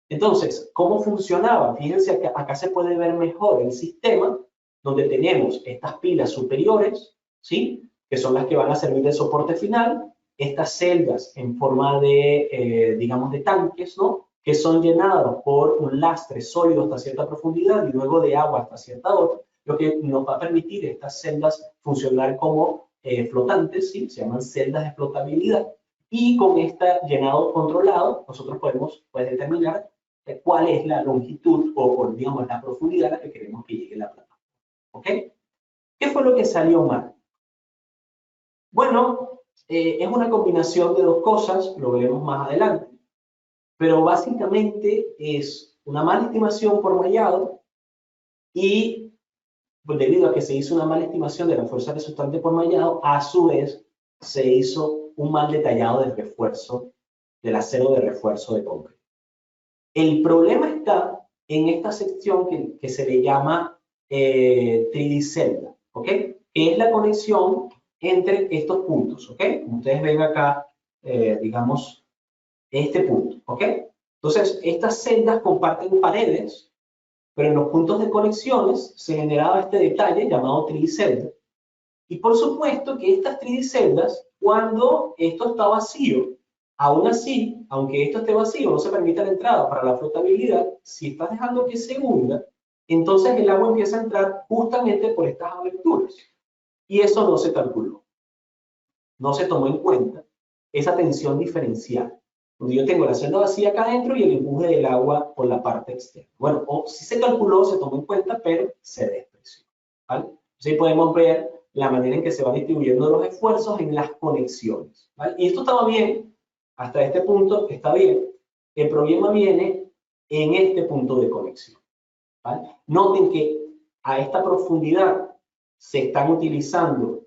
Entonces, ¿cómo funcionaba? Fíjense que acá se puede ver mejor el sistema, donde tenemos estas pilas superiores, ¿sí? Que son las que van a servir de soporte final, estas celdas en forma de, digamos, de tanques, ¿no? Que son llenados por un lastre sólido hasta cierta profundidad y luego de agua hasta cierta otra, lo que nos va a permitir estas celdas funcionar como flotantes, ¿sí? Se llaman celdas de flotabilidad. Y con este llenado controlado, nosotros podemos determinar cuál es la longitud o, digamos, la profundidad a la que queremos que llegue la plataforma. ¿Ok? ¿Qué fue lo que salió mal? Bueno, es una combinación de dos cosas, lo veremos más adelante. Pero básicamente es una mala estimación por mallado y pues, debido a que se hizo una mala estimación de la fuerza resultante por mallado, a su vez se hizo un mal detallado del refuerzo, del acero de refuerzo de concreto. El problema está en esta sección que se le llama tridicelda, ¿ok? Que es la conexión entre estos puntos, ¿ok? Como ustedes ven acá, digamos, este punto, ¿ok? Entonces, estas celdas comparten paredes, pero en los puntos de conexiones se generaba este detalle llamado tridicelda. Y por supuesto que estas tridiceldas, cuando esto está vacío, aún así, aunque esto esté vacío, no se permite la entrada para la flotabilidad, si estás dejando que se hunda, entonces el agua empieza a entrar justamente por estas aberturas. Y eso no se calculó. No se tomó en cuenta esa tensión diferencial. Donde yo tengo la celda vacía acá adentro y el empuje del agua por la parte externa. Bueno, o si se calculó, se tomó en cuenta, pero se despreció, ¿vale? Entonces ahí podemos ver la manera en que se van distribuyendo los esfuerzos en las conexiones, ¿vale? Y esto estaba bien, hasta este punto está bien. El problema viene en este punto de conexión, ¿vale? Noten que a esta profundidad se están utilizando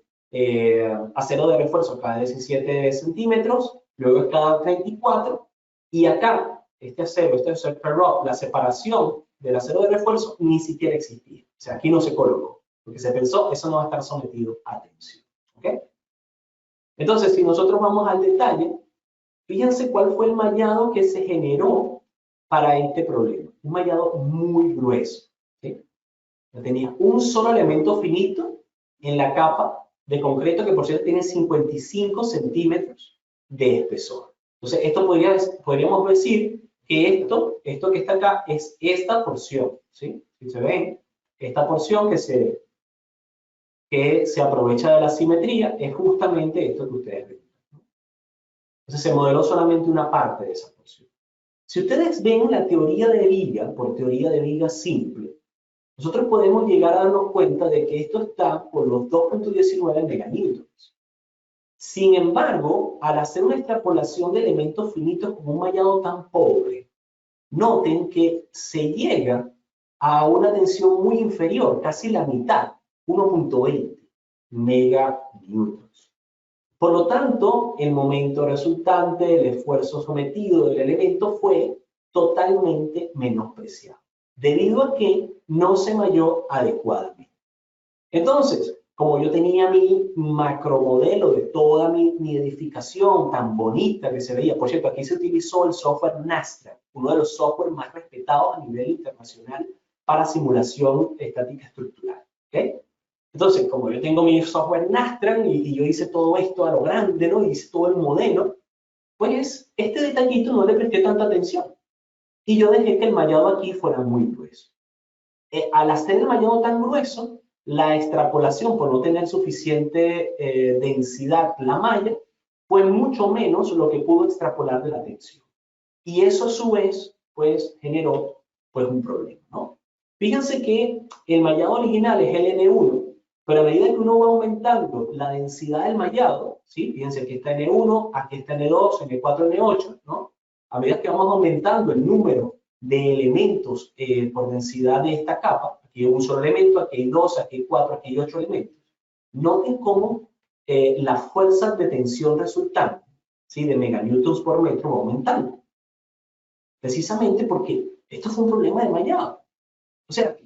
acero de refuerzo cada 17 centímetros, luego es cada 34, y acá, este es el ferrop, la separación del acero de refuerzo ni siquiera existía. O sea, aquí no se colocó, porque se pensó, eso no va a estar sometido a tensión. ¿Ok? Entonces, si nosotros vamos al detalle, fíjense cuál fue el mallado que se generó para este problema. Un mallado muy grueso, ¿sí? Tenía un solo elemento finito en la capa de concreto que por cierto tiene 55 centímetros de espesor. Entonces, esto podríamos decir que esto que está acá es esta porción, ¿sí? Si se ven, esta porción que se aprovecha de la simetría es justamente esto que ustedes ven. Entonces, se modeló solamente una parte de esa porción. Si ustedes ven la teoría de viga, por teoría de viga simple, nosotros podemos llegar a darnos cuenta de que esto está por los 2.19 meganewtons. Sin embargo, al hacer una extrapolación de elementos finitos con un mallado tan pobre, noten que se llega a una tensión muy inferior, casi la mitad, 1.20 meganewtons. Por lo tanto, el momento resultante, el esfuerzo sometido del elemento fue totalmente menospreciado, debido a que no se malló adecuadamente. Entonces, como yo tenía mi macromodelo de toda mi edificación tan bonita que se veía, por cierto, aquí se utilizó el software Nastra, uno de los softwares más respetados a nivel internacional para simulación estática estructural. ¿Okay? Entonces, como yo tengo mi software Nastra y yo hice todo esto a lo grande, ¿no? Hice todo el modelo, pues este detallito no le presté tanta atención. Y yo dejé que el mallado aquí fuera muy grueso. Al hacer el mallado tan grueso, la extrapolación por no tener suficiente densidad la malla fue mucho menos lo que pudo extrapolar de la tensión. Y eso a su vez, pues, generó pues, un problema, ¿no? Fíjense que el mallado original es el N1, pero a medida que uno va aumentando la densidad del mallado, ¿sí? Fíjense que está N1, aquí está N2, N4, N8, ¿no? A medida que vamos aumentando el número de elementos por densidad de esta capa, aquí hay un solo elemento, aquí hay 2, aquí hay 4, aquí hay 8 elementos. Noten cómo las fuerzas de tensión resultantes, ¿sí? De meganewtons por metro va aumentando. Precisamente porque esto fue un problema de mallado. O sea,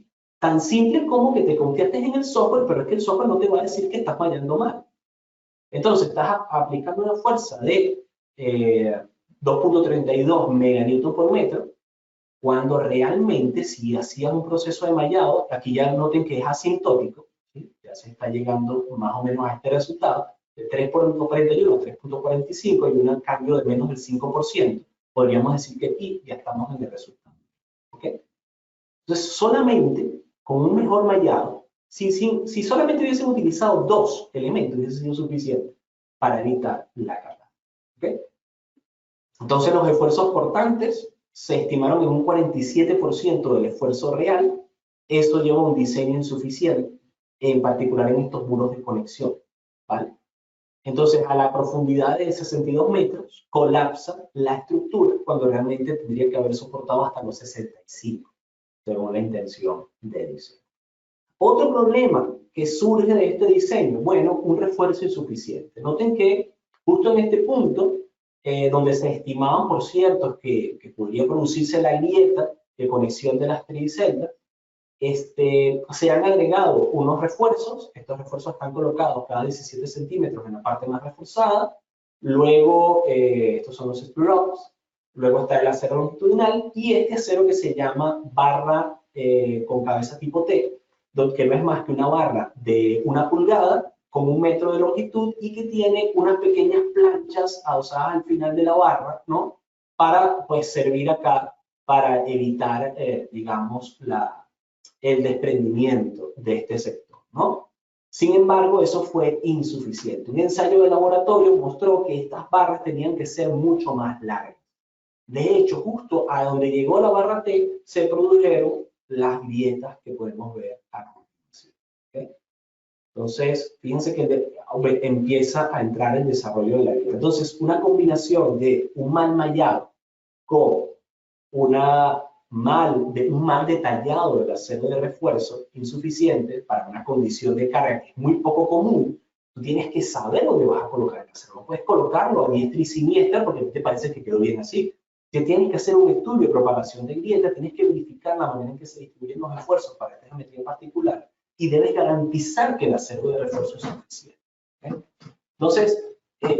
tan simple como que te conviertes en el software, pero es que el software no te va a decir que estás mallando mal. Entonces, estás aplicando una fuerza de 2.32 meganewtons por metro, cuando realmente si hacías un proceso de mallado, aquí ya noten que es asintótico, ¿sí? Ya se está llegando más o menos a este resultado, de 3.41 a 3.45 y un cambio de menos del 5%. Podríamos decir que aquí ya estamos en el resultado. ¿Ok? Entonces, solamente con un mejor mallado, si solamente hubiesen utilizado 2 elementos, hubiese sido suficiente para evitar la carga. ¿Ok? Entonces, los esfuerzos portantes se estimaron en un 47% del esfuerzo real. Esto lleva a un diseño insuficiente, en particular en estos muros de conexión, ¿vale? Entonces, a la profundidad de 62 metros, colapsa la estructura cuando realmente tendría que haber soportado hasta los 65, según la intención de diseño. Otro problema que surge de este diseño, bueno, un refuerzo insuficiente. Noten que justo en este punto, donde se estimaban, por cierto, que podría producirse la grieta de conexión de las triceldas, se han agregado unos refuerzos. Estos refuerzos están colocados cada 17 centímetros en la parte más reforzada. Luego, estos son los screw-ups. Luego está el acero longitudinal y este acero que se llama barra con cabeza tipo T, que no es más que una barra de 1 pulgada con 1 metro de longitud y que tiene unas pequeñas planchas adosadas al final de la barra, ¿no? Para, pues, servir acá para evitar, digamos, el desprendimiento de este sector, ¿no? Sin embargo, eso fue insuficiente. Un ensayo de laboratorio mostró que estas barras tenían que ser mucho más largas. De hecho, justo a donde llegó la barra T, se produjeron las grietas que podemos ver a continuación. ¿Okay? Entonces, fíjense que empieza a entrar el desarrollo de la grieta. Entonces, una combinación de un mal mallado con un mal detallado del acero de refuerzo insuficiente para una condición de carga que es muy poco común, tú tienes que saber dónde vas a colocar el acero. No puedes colocarlo a diestra y siniestra porque te parece que quedó bien así. Si tienes que hacer un estudio de propagación de grieta, tienes que verificar la manera en que se distribuyen los esfuerzos para esta geometría en particular y debes garantizar que el acero de refuerzo es suficiente. ¿Okay? Entonces,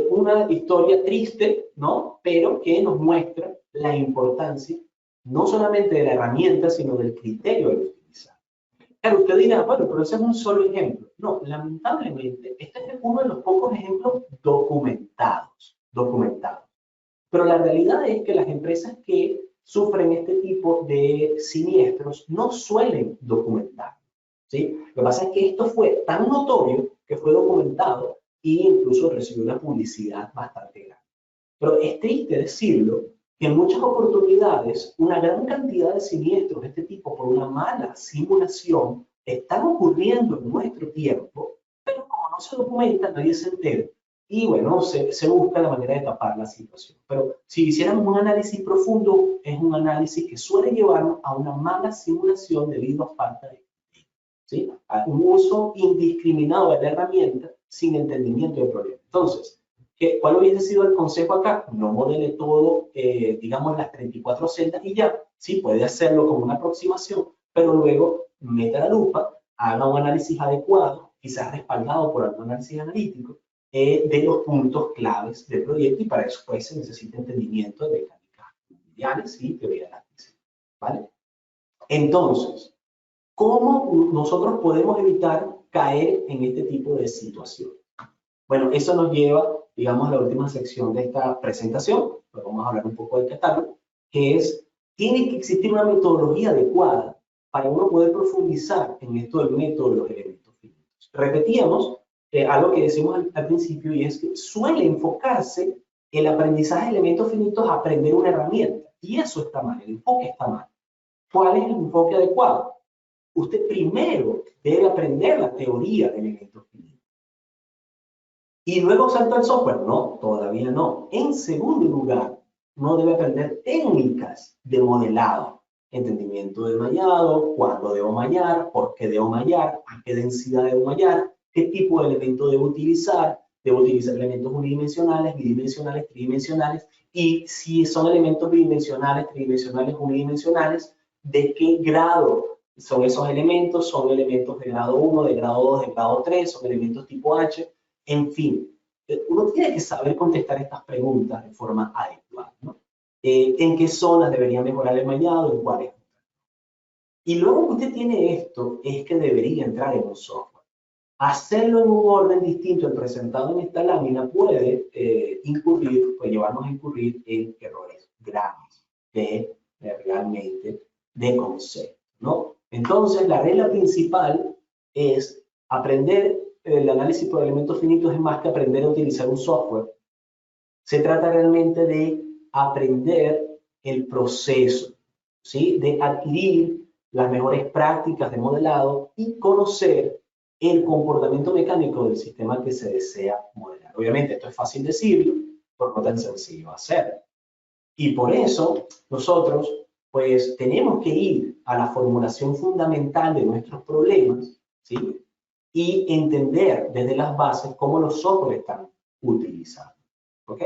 una historia triste, ¿no? Pero que nos muestra la importancia no solamente de la herramienta, sino del criterio de utilizar. Claro, usted dirá, bueno, pero ese es un solo ejemplo. No, lamentablemente, este es uno de los pocos ejemplos documentados. Pero la realidad es que las empresas que sufren este tipo de siniestros no suelen documentar, ¿sí? Lo que pasa es que esto fue tan notorio que fue documentado e incluso recibió una publicidad bastante grande. Pero es triste decirlo, que en muchas oportunidades una gran cantidad de siniestros de este tipo por una mala simulación están ocurriendo en nuestro tiempo, pero como no se documenta, nadie se entera. Y bueno, se busca la manera de tapar la situación. Pero si hiciéramos un análisis profundo, es un análisis que suele llevarnos a una mala simulación debido a falta de, ¿sí? A un uso indiscriminado de la herramienta sin entendimiento del problema. Entonces, ¿cuál hubiese sido el consejo acá? No modele todo, digamos, las 34 celdas y ya. Sí, puede hacerlo como una aproximación, pero luego meta la lupa, haga un análisis adecuado, quizás respaldado por algún análisis analítico, de los puntos claves del proyecto, y para eso pues se necesita entendimiento de mecánicas fluidiales y teoría de la física, ¿vale? Entonces, ¿cómo nosotros podemos evitar caer en este tipo de situación? Bueno, eso nos lleva, digamos, a la última sección de esta presentación, pero vamos a hablar un poco del catálogo, que es, tiene que existir una metodología adecuada para uno poder profundizar en esto del método de los elementos finitos. Repetíamos algo que decimos al principio, y es que suele enfocarse el aprendizaje de elementos finitos a aprender una herramienta, y eso está mal, el enfoque está mal. ¿Cuál es el enfoque adecuado? Usted primero debe aprender la teoría de elementos finitos. ¿Y luego salta el software? No, todavía no. En segundo lugar, uno debe aprender técnicas de modelado, entendimiento del mallado, cuándo debo mallar, por qué debo mallar, a qué densidad debo mallar, qué tipo de elemento debo utilizar elementos unidimensionales, bidimensionales, tridimensionales, y si son elementos bidimensionales, tridimensionales, unidimensionales, ¿de qué grado son esos elementos? ¿Son elementos de grado 1, de grado 2, de grado 3, son elementos tipo H? En fin, uno tiene que saber contestar estas preguntas de forma adecuada, ¿no? ¿En qué zonas debería mejorar el mallado? ¿En cuáles? Y luego que usted tiene esto, es que debería entrar en un software. Hacerlo en un orden distinto al presentado en esta lámina puede llevarnos a incurrir en errores graves realmente de concepto, ¿no? Entonces, la regla principal es aprender. El análisis por elementos finitos es más que aprender a utilizar un software. Se trata realmente de aprender el proceso, ¿sí? De adquirir las mejores prácticas de modelado y conocer el comportamiento mecánico del sistema que se desea modelar. Obviamente esto es fácil decirlo, pero no tan sencillo hacerlo. Y por eso nosotros pues tenemos que ir a la formulación fundamental de nuestros problemas, ¿sí? Y entender desde las bases cómo los software están utilizando. ¿Ok?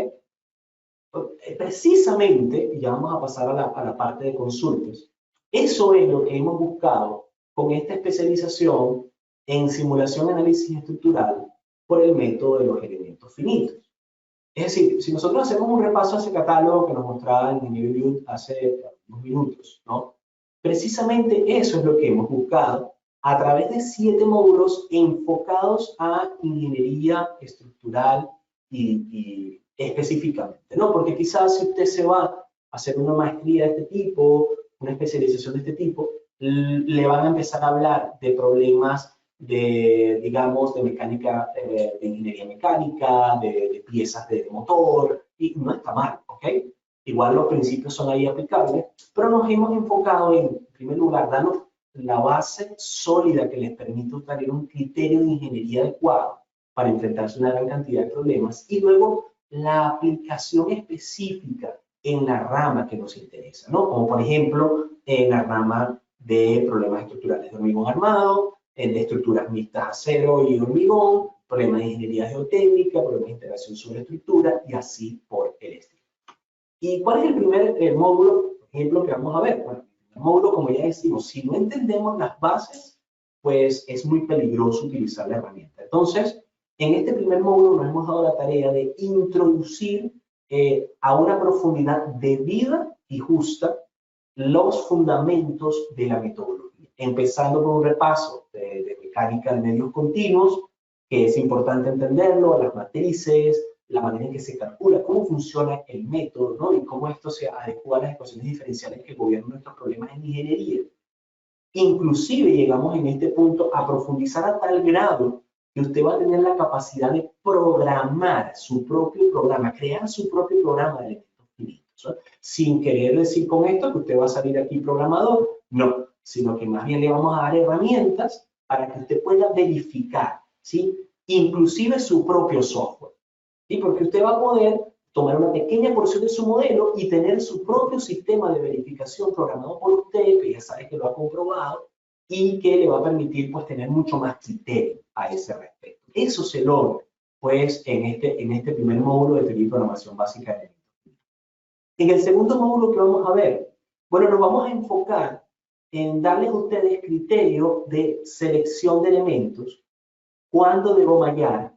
Precisamente, y ya vamos a pasar a la parte de consultas, eso es lo que hemos buscado con esta especialización en simulación, análisis estructural por el método de los elementos finitos. Es decir, si nosotros hacemos un repaso a ese catálogo que nos mostraba el ingeniero Eliud hace unos minutos, ¿no? Precisamente eso es lo que hemos buscado a través de 7 módulos enfocados a ingeniería estructural y específicamente, ¿no? Porque quizás si usted se va a hacer una maestría de este tipo, una especialización de este tipo, le van a empezar a hablar de problemas de, digamos, de mecánica, de ingeniería mecánica, de piezas de motor, y no está mal, ¿ok? Igual los principios son ahí aplicables, pero nos hemos enfocado en primer lugar, darnos la base sólida que les permite tener un criterio de ingeniería adecuado para enfrentarse a una gran cantidad de problemas, y luego la aplicación específica en la rama que nos interesa, ¿no? Como por ejemplo, en la rama de problemas estructurales de hormigón armado, de estructuras mixtas acero y hormigón, problemas de ingeniería geotécnica, problemas de integración sobre estructura y así por el estilo. ¿Y cuál es el primer módulo, por ejemplo, que vamos a ver? Bueno, el módulo, como ya decimos, si no entendemos las bases, pues es muy peligroso utilizar la herramienta. Entonces, en este primer módulo nos hemos dado la tarea de introducir a una profundidad debida y justa los fundamentos de la metodología, empezando con un repaso de mecánica de medios continuos, que es importante entenderlo, las matrices, la manera en que se calcula, cómo funciona el método, ¿no? Y cómo esto se adecua a las ecuaciones diferenciales que gobiernan nuestros problemas en ingeniería. Inclusive llegamos en este punto a profundizar a tal grado que usted va a tener la capacidad de programar su propio programa, crear su propio programa de elementos finitos, ¿no? Sin querer decir con esto que usted va a salir aquí programador, no, sino que más bien le vamos a dar herramientas para que usted pueda verificar, ¿sí? Inclusive su propio software, ¿sí? Porque usted va a poder tomar una pequeña porción de su modelo y tener su propio sistema de verificación programado por usted, que ya sabe que lo ha comprobado, y que le va a permitir pues tener mucho más criterio a ese respecto. Eso se logra pues en este primer módulo de teoría y programación básica de elementos. En el segundo módulo que vamos a ver, bueno, nos vamos a enfocar en darles a ustedes criterio de selección de elementos, cuándo debo mallar,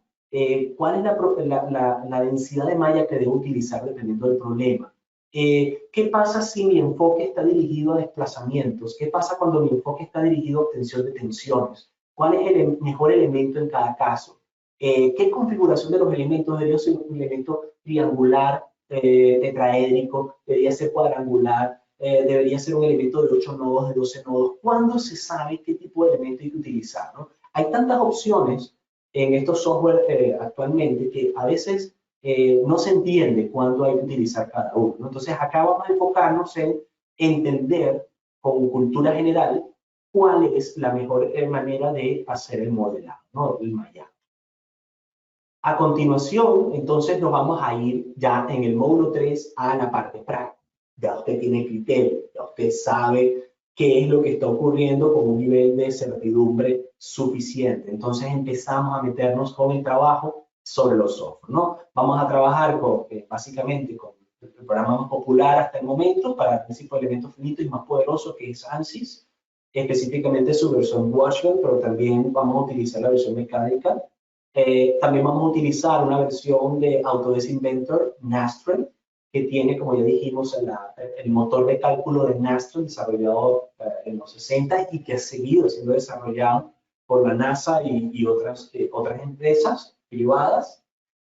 cuál es la densidad de malla que debo utilizar dependiendo del problema. ¿Qué pasa si mi enfoque está dirigido a desplazamientos? ¿Qué pasa cuando mi enfoque está dirigido a obtención de tensiones? ¿Cuál es el mejor elemento en cada caso? ¿Qué configuración de los elementos? ¿Debería ser un elemento triangular, tetraédrico? ¿Debería ser cuadrangular? ¿Debería ser un elemento de 8 nodos, de 12 nodos? ¿Cuándo se sabe qué tipo de elemento hay que utilizar, ¿no? Hay tantas opciones en estos software actualmente que a veces no se entiende cuándo hay que utilizar cada uno, ¿no? Entonces acá vamos a enfocarnos en entender con cultura general cuál es la mejor manera de hacer el modelado, ¿no? El mallado. A continuación, entonces nos vamos a ir ya en el módulo 3 a la parte práctica. Ya usted tiene criterio, ya usted sabe qué es lo que está ocurriendo con un nivel de certidumbre suficiente. Entonces empezamos a meternos con el trabajo sobre los software, ¿no? Vamos a trabajar con, básicamente con el programa más popular hasta el momento para el principio de elementos finitos y más poderoso, que es ANSYS, específicamente su versión Watchman, pero también vamos a utilizar la versión mecánica. También vamos a utilizar una versión de Autodesk Inventor, Nastran, que tiene, como ya dijimos, el motor de cálculo de Nastran desarrollado en los 60 y que ha seguido siendo desarrollado por la NASA y otras empresas privadas,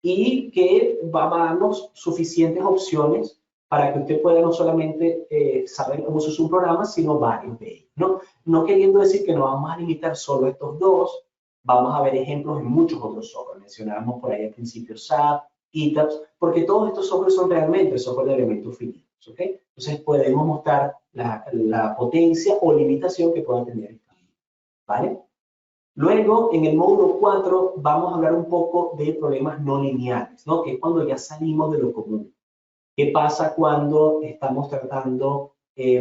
y que va a darnos suficientes opciones para que usted pueda no solamente saber cómo se usa un programa, sino varios de ellos, ¿no? No queriendo decir que nos vamos a limitar solo a estos dos. Vamos a ver ejemplos en muchos otros software. Mencionábamos por ahí al principio SAP, ETABS, porque todos estos software son realmente software de elementos finitos, ¿ok? Entonces podemos mostrar la potencia o limitación que pueda tener el camino, ¿vale? Luego, en el módulo 4, vamos a hablar un poco de problemas no lineales, ¿no? Que es cuando ya salimos de lo común. ¿Qué pasa cuando estamos tratando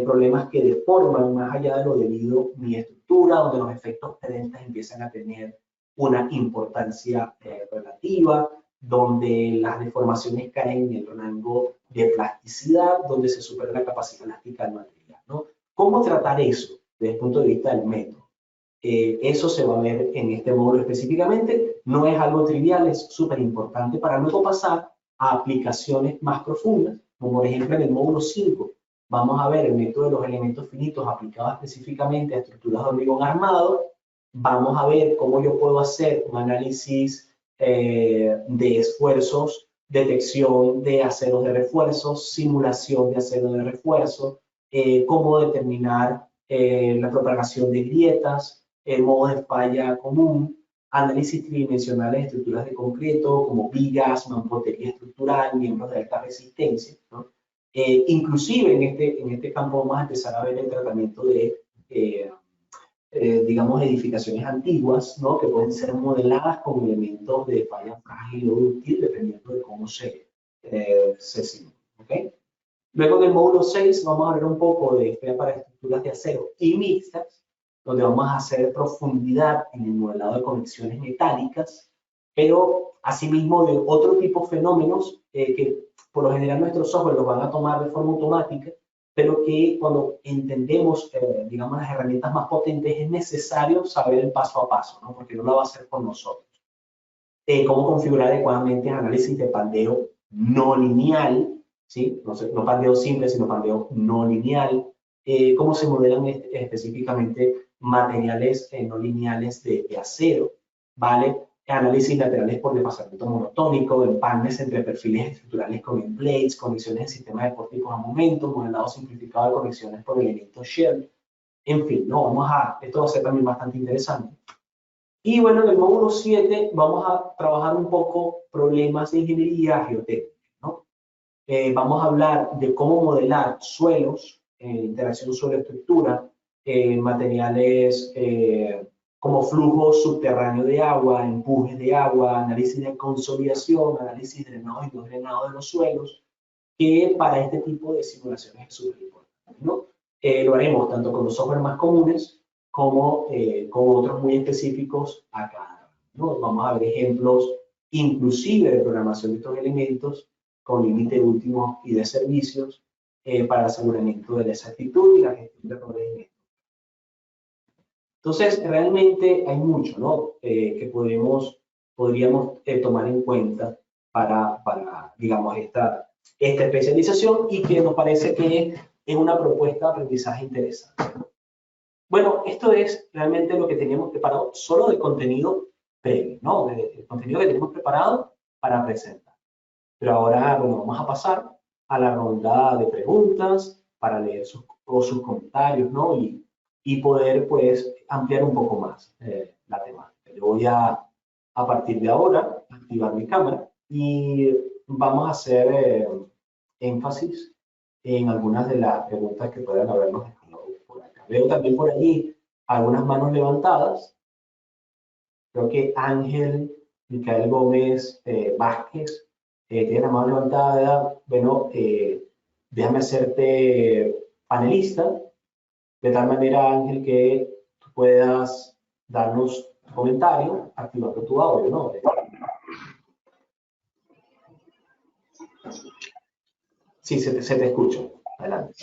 problemas que deforman más allá de lo debido mi estructura, donde los efectos pedentes empiezan a tener una importancia relativa, donde las deformaciones caen en el rango de plasticidad, donde se supera la capacidad elástica del material, ¿no? ¿Cómo tratar eso desde el punto de vista del método? Eso se va a ver en este módulo específicamente. No es algo trivial, es súper importante para luego pasar a aplicaciones más profundas, como por ejemplo en el módulo 5. Vamos a ver el método de los elementos finitos aplicado específicamente a estructuras de hormigón armado. Vamos a ver cómo yo puedo hacer un análisis de esfuerzos, detección de aceros de refuerzo, simulación de aceros de refuerzo, cómo determinar la propagación de grietas, modo de falla común, análisis tridimensionales de estructuras de concreto como vigas, mampostería estructural, miembros de alta resistencia, ¿no? Inclusive en este campo vamos a empezar a ver el tratamiento de digamos, edificaciones antiguas, ¿no? Que pueden ser modeladas con elementos de falla frágil o dúctil, dependiendo de cómo se simula, ¿ok? Luego en el módulo 6 vamos a ver un poco de fea para estructuras de acero y mixtas, donde vamos a hacer profundidad en el modelado de conexiones metálicas, pero asimismo de otro tipo de fenómenos que por lo general nuestros software los van a tomar de forma automática, pero que cuando entendemos, digamos, las herramientas más potentes es necesario saber el paso a paso, ¿no? Porque no lo va a hacer por nosotros. Cómo configurar adecuadamente análisis de pandeo no lineal, ¿sí? No pandeo simple, sino pandeo no lineal. Cómo se modelan específicamente materiales no lineales de acero, ¿vale? Análisis laterales por desplazamiento monotónico, empanes entre perfiles estructurales con endplates, conexiones en sistemas deportivos a momento, modelado simplificado de conexiones por elementos shell. En fin, ¿no? Esto va a ser también bastante interesante. Y bueno, en el módulo 7 vamos a trabajar un poco problemas de ingeniería geotécnica, ¿no? Vamos a hablar de cómo modelar suelos, interacción suelo-estructura, materiales como flujo subterráneo de agua, empujes de agua, análisis de consolidación, análisis drenado y no drenado de los suelos, que para este tipo de simulaciones es súper importante, ¿no? Lo haremos tanto con los software más comunes como con otros muy específicos acá, ¿no? Vamos a ver ejemplos inclusive de programación de estos elementos con límite último y de servicios para aseguramiento de la exactitud y la gestión de errores. Entonces, realmente hay mucho, ¿no? Que podríamos tomar en cuenta para digamos, esta especialización y que nos parece que es una propuesta de aprendizaje interesante. Bueno, esto es realmente lo que teníamos preparado solo de contenido previo, ¿no? El contenido que tenemos preparado para presentar. Pero ahora, bueno, vamos a pasar a la ronda de preguntas para leer sus comentarios, ¿no? Y poder, pues, ampliar un poco más la temática. Yo voy a partir de ahora, activar mi cámara y vamos a hacer énfasis en algunas de las preguntas que puedan habernos dejado por acá. Veo también por allí algunas manos levantadas. Creo que Ángel Micael Gómez Vázquez tiene la mano levantada. Bueno, déjame hacerte panelista, de tal manera, Ángel, que tú puedas darnos comentario activando tu audio, ¿no? Sí, se te escucha. Adelante.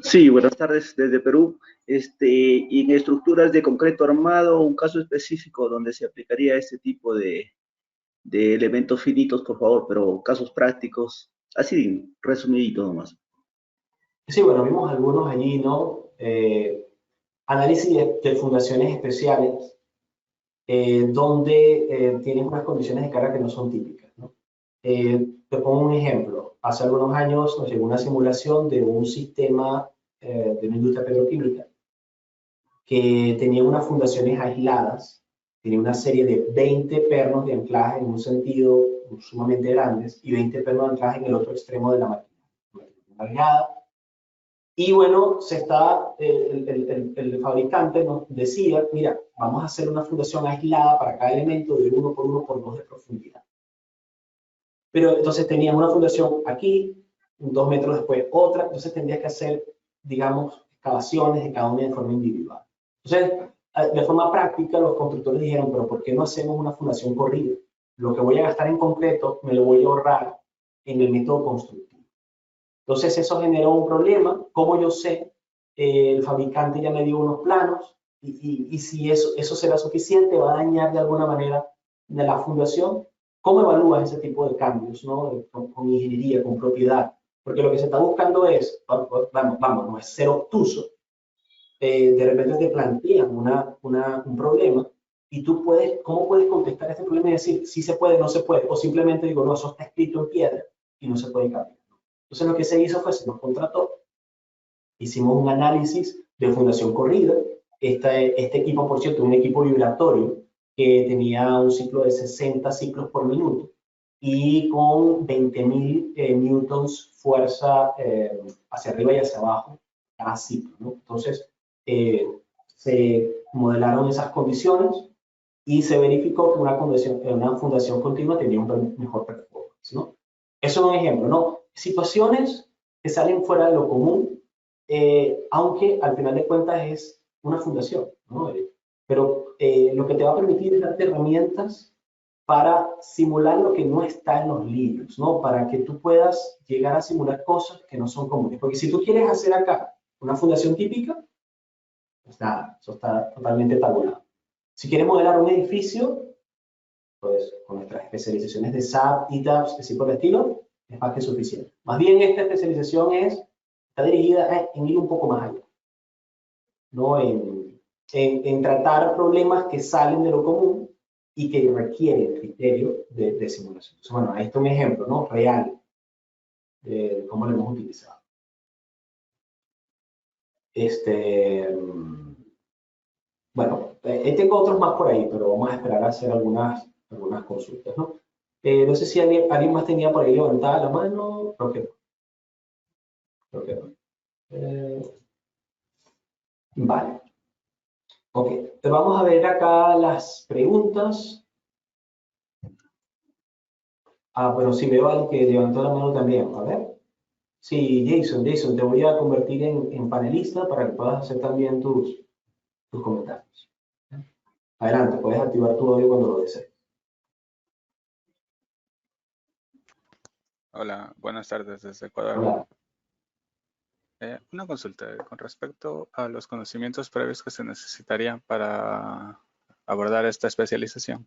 Sí, buenas tardes desde Perú. Y en estructuras de concreto armado, un caso específico donde se aplicaría este tipo de elementos finitos, por favor, pero casos prácticos, así resumidito nomás. Sí, bueno, vimos algunos allí, ¿no? Análisis de fundaciones especiales, donde tienen unas condiciones de carga que no son típicas, ¿no? Te pongo un ejemplo. Hace algunos años nos llegó una simulación de un sistema de una industria petroquímica que tenía unas fundaciones aisladas, tenía una serie de 20 pernos de anclaje en un sentido sumamente grandes y 20 pernos de anclaje en el otro extremo de la máquina. Y bueno, el fabricante nos decía, mira, vamos a hacer una fundación aislada para cada elemento de 1 por 1 por 2 de profundidad. Pero entonces tenías una fundación aquí, 2 metros después otra, entonces tendrías que hacer, digamos, excavaciones de cada una de forma individual. Entonces, de forma práctica, los constructores dijeron, pero ¿por qué no hacemos una fundación corrida? Lo que voy a gastar en concreto me lo voy a ahorrar en el método constructivo. Entonces eso generó un problema. Como yo sé, el fabricante ya me dio unos planos, y si eso será suficiente, va a dañar de alguna manera de la fundación. ¿Cómo evalúas ese tipo de cambios, ¿no? Con ingeniería, con propiedad? Porque lo que se está buscando es, vamos, no es ser obtuso. De repente te plantean un problema y tú ¿cómo puedes contestar ese problema y decir si se puede, no se puede? O simplemente digo, no, eso está escrito en piedra y no se puede cambiar. Entonces lo que se hizo fue, se nos contrató, hicimos un análisis de fundación corrida. Este equipo, por cierto, un equipo vibratorio que tenía un ciclo de 60 ciclos por minuto y con 20.000 newtons fuerza hacia arriba y hacia abajo cada ciclo, ¿no? Entonces, se modelaron esas condiciones y se verificó que una fundación continua tenía un mejor performance, ¿no? Eso es un ejemplo, ¿no? Situaciones que salen fuera de lo común, aunque al final de cuentas es una fundación, ¿no? Pero lo que te va a permitir es darte herramientas para simular lo que no está en los libros, ¿no? Para que tú puedas llegar a simular cosas que no son comunes. Porque si tú quieres hacer acá una fundación típica, pues nada, eso está totalmente tabulado. Si quieres modelar un edificio, pues con nuestras especializaciones de SAP, ETABS, así por el estilo, es más que suficiente. Más bien esta especialización está dirigida en ir un poco más allá, ¿no? En tratar problemas que salen de lo común y que requieren criterio de simulación. Entonces, bueno, ahí está un ejemplo, ¿no? Real de cómo lo hemos utilizado. Bueno, tengo otros más por ahí, pero vamos a esperar a hacer algunas consultas, ¿no? No sé si alguien más tenía por ahí levantada la mano. Creo que no. Creo que no. Vale. Ok, vamos a ver acá las preguntas. Bueno, sí veo al que levantó la mano también. A ver. Sí, Jason, te voy a convertir en panelista para que puedas hacer también tus comentarios. Adelante, puedes activar tu audio cuando lo desees. Hola, buenas tardes desde Ecuador. Hola. Una consulta con respecto a los conocimientos previos que se necesitarían para abordar esta especialización.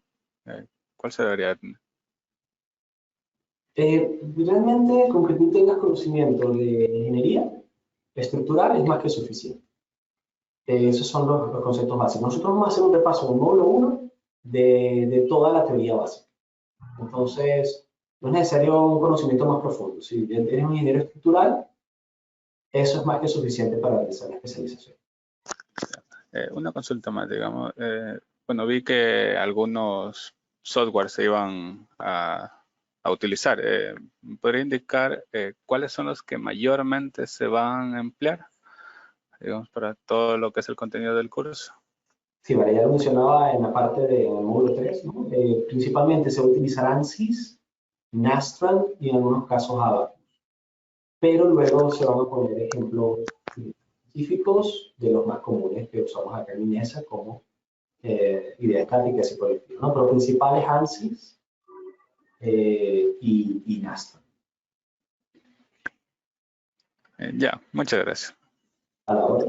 ¿Cuál se debería tener? Realmente, con que tú tengas conocimiento de ingeniería estructural es más que suficiente. Esos son los conceptos básicos. Nosotros vamos a hacer un repaso en módulo 1 de toda la teoría básica. Entonces, no es necesario un conocimiento más profundo. Si eres un ingeniero estructural, eso es más que suficiente para realizar la especialización. Una consulta más, digamos. Bueno, vi que algunos software se iban a utilizar. ¿Podría indicar cuáles son los que mayormente se van a emplear, digamos, para todo lo que es el contenido del curso? Sí, vale, ya lo mencionaba en la parte del módulo 3, ¿no? Principalmente se va a utilizar ANSYS, Nastran y en algunos casos Abacus. Pero luego se van a poner ejemplos específicos de los más comunes que usamos acá en INESA, como ideas estáticas y por el estilo, ¿no? Pero principales ANSYS y Nastran. Ya, muchas gracias. A la hora.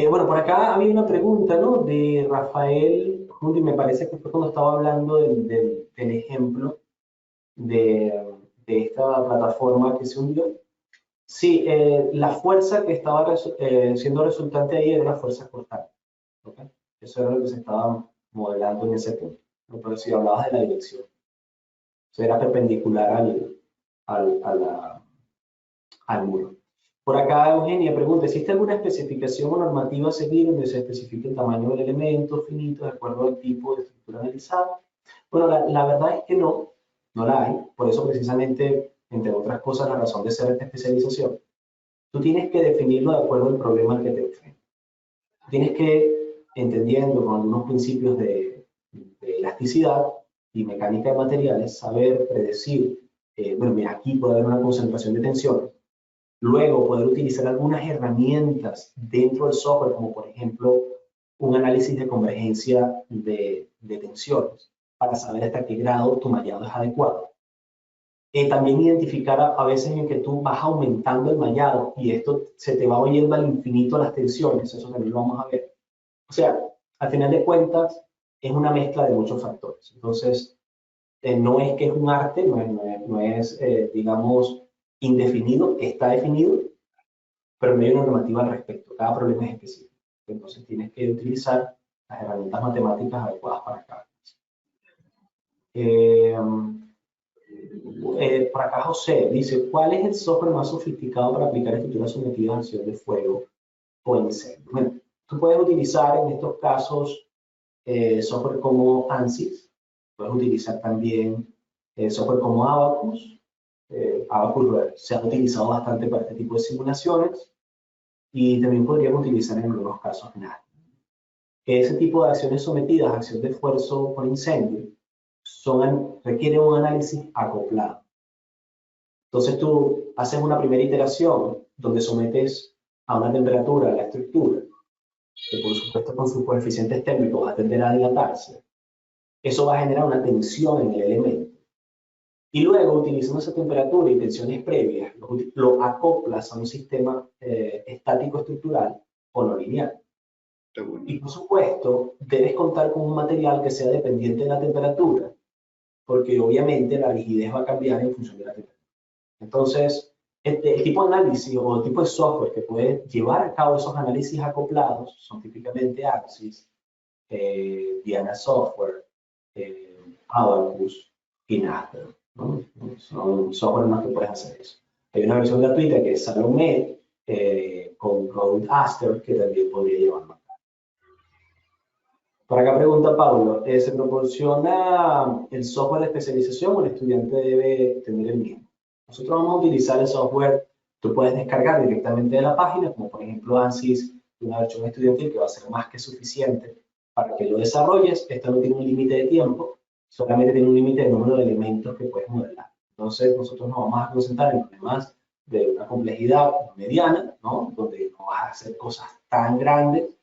Bueno, por acá había una pregunta, ¿no? De Rafael Jundi, me parece que fue cuando estaba hablando del ejemplo de esta plataforma que se hundió. Sí, la fuerza que estaba siendo resultante ahí era la fuerza cortante. ¿Okay? Eso era lo que se estaba modelando en ese punto. ¿No? Pero si hablabas de la dirección, eso era perpendicular al muro. Por acá Eugenia pregunta, ¿existe alguna especificación o normativa a seguir donde se especifique el tamaño del elemento finito de acuerdo al tipo de estructura analizada? Bueno, la verdad es que no la hay. Por eso precisamente, entre otras cosas, la razón de ser esta especialización. Tú tienes que definirlo de acuerdo al problema al que te enfrentas. Tienes que, entendiendo con algunos principios de elasticidad y mecánica de materiales, saber predecir, bueno, mira, aquí puede haber una concentración de tensiones. Luego, poder utilizar algunas herramientas dentro del software, como por ejemplo, un análisis de convergencia de tensiones, para saber hasta qué grado tu mallado es adecuado. También identificar a veces en que tú vas aumentando el mallado y esto se te va oyendo al infinito las tensiones, eso también lo vamos a ver. O sea, al final de cuentas, es una mezcla de muchos factores. Entonces, no es que es un arte, no es digamos, indefinido, está definido, pero no hay una normativa al respecto. Cada problema es específico. Entonces, tienes que utilizar las herramientas matemáticas adecuadas para cada caso. Por acá José dice, ¿cuál es el software más sofisticado para aplicar estructuras sometidas a acción de fuego o incendio? Bueno, tú puedes utilizar en estos casos software como ANSYS, puedes utilizar también software como Abacus. Abacus se ha utilizado bastante para este tipo de simulaciones y también podríamos utilizar en algunos casos NAD. Ese tipo de acciones sometidas a acción de esfuerzo por incendio requieren un análisis acoplado. Entonces tú haces una primera iteración donde sometes a una temperatura la estructura, que por supuesto con sus coeficientes térmicos va a tender a dilatarse. Eso va a generar una tensión en el elemento. Y luego, utilizando esa temperatura y tensiones previas, lo acoplas a un sistema estático estructural o no lineal. Y por supuesto, debes contar con un material que sea dependiente de la temperatura, porque obviamente la rigidez va a cambiar en función de la temperatura. Entonces, el tipo de análisis o el tipo de software que puede llevar a cabo esos análisis acoplados son típicamente ANSYS, Diana Software, Abacus y Nasdaq, ¿no? Son software más que puedes hacer eso. Hay una versión gratuita que es Salome con Rodecaster que también podría llevarlo. Por acá pregunta Pablo, ¿se proporciona el software de especialización o el estudiante debe tener el mismo? Nosotros vamos a utilizar el software, tú puedes descargar directamente de la página, como por ejemplo ANSYS, una versión estudiantil que va a ser más que suficiente para que lo desarrolles. Esta no tiene un límite de tiempo, solamente tiene un límite de número de elementos que puedes modelar. Entonces nosotros nos vamos a concentrar en problemas de una complejidad mediana, ¿no? Donde no vas a hacer cosas tan grandes,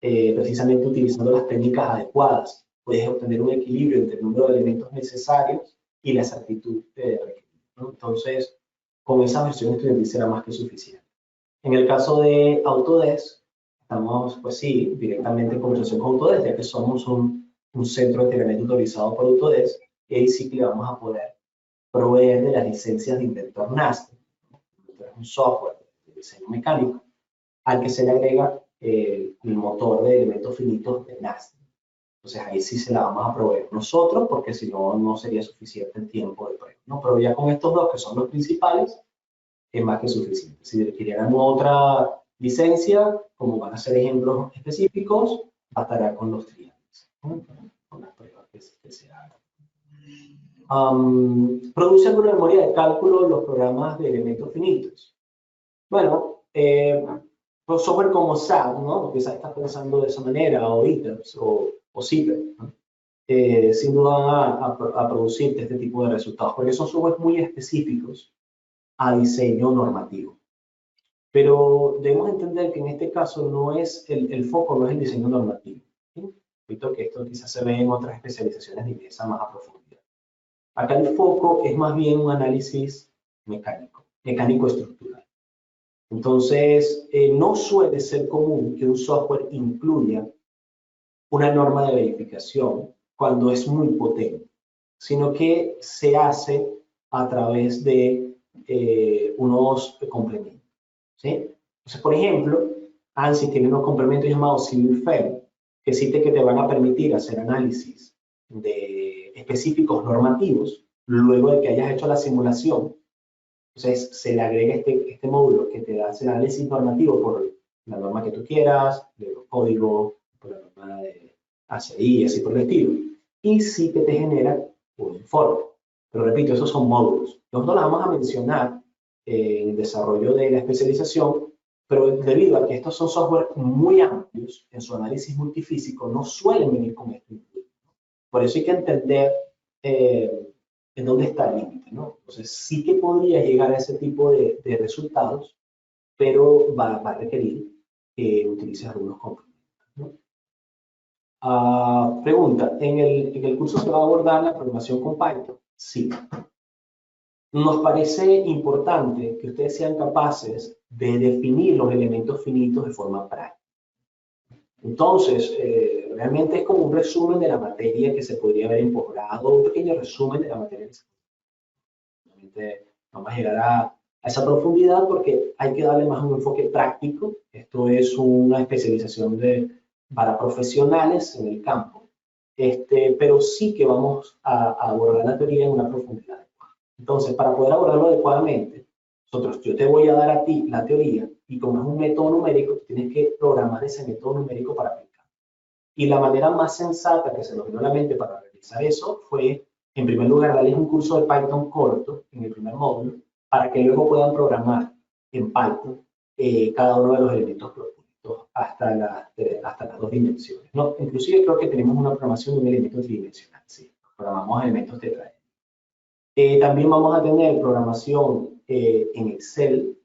precisamente utilizando las técnicas adecuadas. Puedes obtener un equilibrio entre el número de elementos necesarios y la exactitud requerida, ¿no? Entonces, con esa versión estudiantil será más que suficiente. En el caso de Autodesk, estamos, pues sí, directamente en conversación con Autodesk, ya que somos un centro de entrenamiento autorizado por Autodesk, y ahí sí que le vamos a poder proveer de las licencias de inventor NASTE. Es un software de diseño mecánico al que se le agrega el motor de elementos finitos de NASTE. Entonces ahí sí se la vamos a proveer nosotros, porque si no, no sería suficiente el tiempo de prueba, ¿no? Pero ya con estos dos, que son los principales, es más que suficiente. Si requirieran otra licencia, como van a ser ejemplos específicos, bastará con los triángulos, ¿no? Con las pruebas que se hagan. ¿Produce alguna memoria de cálculo los programas de elementos finitos? Bueno, los software como SAP, ¿no? Quizás está pensando de esa manera, o ITERS, o Zipper, ¿no? Sin duda van a producirte este tipo de resultados, porque son software muy específicos a diseño normativo. Pero debemos entender que en este caso no es el foco no es el diseño normativo, ¿sí? Visto que esto quizás se ve en otras especializaciones de inglesa más a profundidad. Acá el foco es más bien un análisis mecánico estructural. Entonces, no suele ser común que un software incluya una norma de verificación cuando es muy potente, sino que se hace a través de unos complementos, ¿sí? Entonces, por ejemplo, ANSYS tiene unos complementos llamados CivilFEM, que existe que te van a permitir hacer análisis de específicos normativos luego de que hayas hecho la simulación. Entonces, se le agrega este módulo que te da el análisis normativo por la norma que tú quieras, de los códigos, por la norma de ACI, así por el estilo. Y sí que te genera un informe. Pero repito, esos son módulos. Nosotros los vamos a mencionar en el desarrollo de la especialización, pero debido a que estos son software muy amplios en su análisis multifísico, no suelen venir con esto incluido. Por eso hay que entender en dónde está el límite, ¿no? Entonces, sí que podría llegar a ese tipo de resultados, pero va a requerir que utilices algunos complementos, ¿no? Pregunta, ¿en el curso se va a abordar la programación con Python? Sí. nos parece importante que ustedes sean capaces de definir los elementos finitos de forma práctica. Entonces, realmente es como un resumen de la materia que se podría ver en posgrado, un pequeño resumen de la materia que se realmente vamos a llegar a esa profundidad porque hay que darle más un enfoque práctico. Esto es una especialización para profesionales en el campo, pero sí que vamos a abordar la teoría en una profundidad. Entonces, para poder abordarlo adecuadamente, yo te voy a dar a ti la teoría y como es un método numérico, tienes que programar ese método numérico para aplicar. Y la manera más sensata que se nos vino a la mente para realizar eso fue, en primer lugar, darles un curso de Python corto en el primer módulo, para que luego puedan programar en Python cada uno de los elementos propuestos hasta las 2 dimensiones. ¿No? Inclusive creo que tenemos una programación de un elemento tridimensional, sí, programamos elementos tetraédricos. También vamos a tener programación en Excel,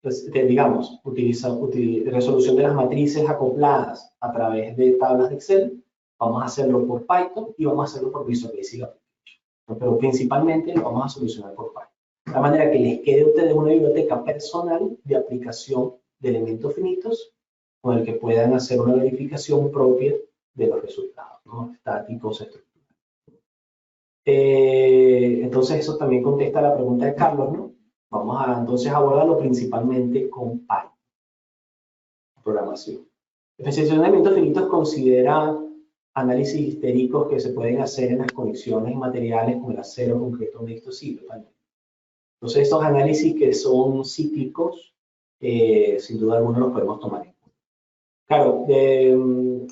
pues, digamos, resolución de las matrices acopladas a través de tablas de Excel. Vamos a hacerlo por Python y vamos a hacerlo por Visual Basic Application. Pero principalmente lo vamos a solucionar por Python. De la manera que les quede a ustedes una biblioteca personal de aplicación de elementos finitos con el que puedan hacer una verificación propia de los resultados, ¿no? Estáticos, estructurales. Entonces eso también contesta la pregunta de Carlos, ¿no? Vamos a entonces abordarlo principalmente con Python, programación. Especialización de elementos finitos considera análisis histéricos que se pueden hacer en las conexiones materiales con el acero, concreto, mixto, silo. Entonces estos análisis que son cíclicos, sin duda alguna los podemos tomar en cuenta. Claro,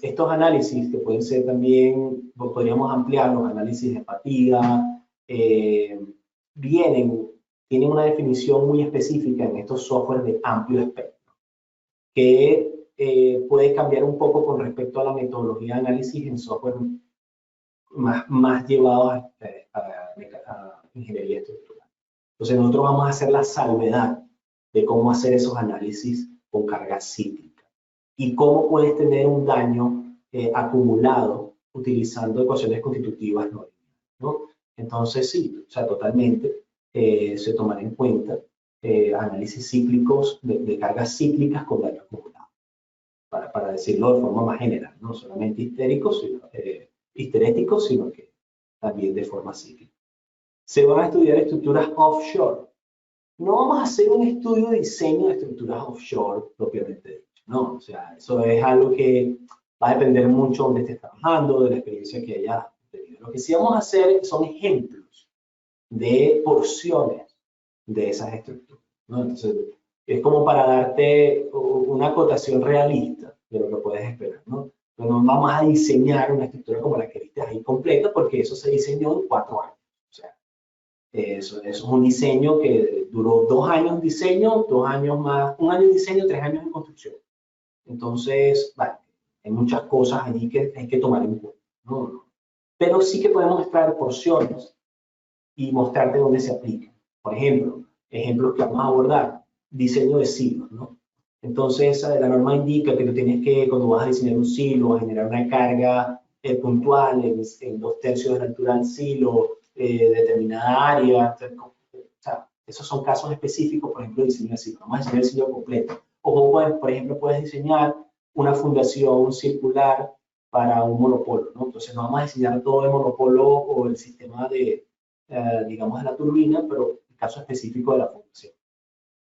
estos análisis que pueden ser también, podríamos ampliar los análisis de fatiga, tienen una definición muy específica en estos softwares de amplio espectro, que puede cambiar un poco con respecto a la metodología de análisis en software más llevados a ingeniería estructural. Entonces nosotros vamos a hacer la salvedad de cómo hacer esos análisis con carga cíclica y cómo puedes tener un daño acumulado utilizando ecuaciones constitutivas no lineales, ¿no? Entonces sí, o sea, totalmente se toman en cuenta análisis cíclicos de cargas cíclicas con daño acumulado, para decirlo de forma más general, no solamente histeréticos, sino que también de forma cíclica. Se van a estudiar estructuras offshore. No vamos a hacer un estudio de diseño de estructuras offshore propiamente dicho, ¿no? O sea, eso es algo que va a depender mucho de dónde estés trabajando, de la experiencia que hayas tenido. Lo que sí vamos a hacer son ejemplos de porciones de esas estructuras, ¿no? Entonces, es como para darte una acotación realista de lo que puedes esperar, ¿no? Pero no vamos a diseñar una estructura como la que viste ahí completa, porque eso se diseñó en 4 años. O sea, eso es un diseño que duró 2 años en diseño, 2 años más, 1 año en diseño, 3 años en construcción. Entonces, vale, hay muchas cosas allí que hay que tomar en cuenta, ¿no? Pero sí que podemos extraer porciones y mostrarte dónde se aplica. Por ejemplo, ejemplos que vamos a abordar, diseño de silos, ¿no? Entonces, la norma indica que tú tienes que, cuando vas a diseñar un silo, a generar una carga puntual en 2/3 de la altura del silo, determinada área. O sea, esos son casos específicos, por ejemplo, de diseño de silo. Vamos a diseñar el silo completo. O, por ejemplo, puedes diseñar una fundación circular para un monopolo, ¿no? Entonces, no vamos a diseñar todo el monopolo o el sistema digamos, de la turbina, pero el caso específico de la fundación.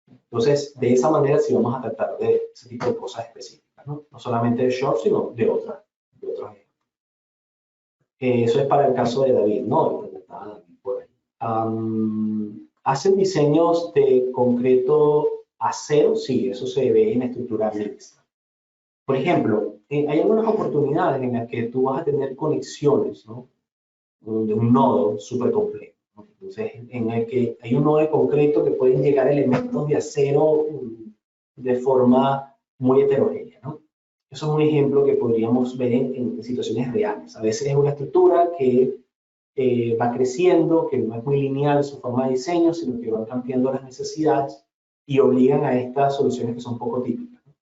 Entonces, de esa manera sí vamos a tratar de ese tipo de cosas específicas, ¿no? No solamente de short, sino de otros ejemplos. Eso es para el caso de David, ¿no? Por ahí. ¿Hacen diseños de concreto acero? Sí, eso se ve en estructura mixta. Por ejemplo, hay algunas oportunidades en las que tú vas a tener conexiones, ¿no? De un nodo súper complejo, ¿no? Entonces, en el que hay un nodo de concreto que pueden llegar elementos de acero de forma muy heterogénea, ¿no? Eso es un ejemplo que podríamos ver en situaciones reales. A veces es una estructura que va creciendo, que no es muy lineal su forma de diseño, sino que van cambiando las necesidades y obligan a estas soluciones que son poco típicas, ¿no?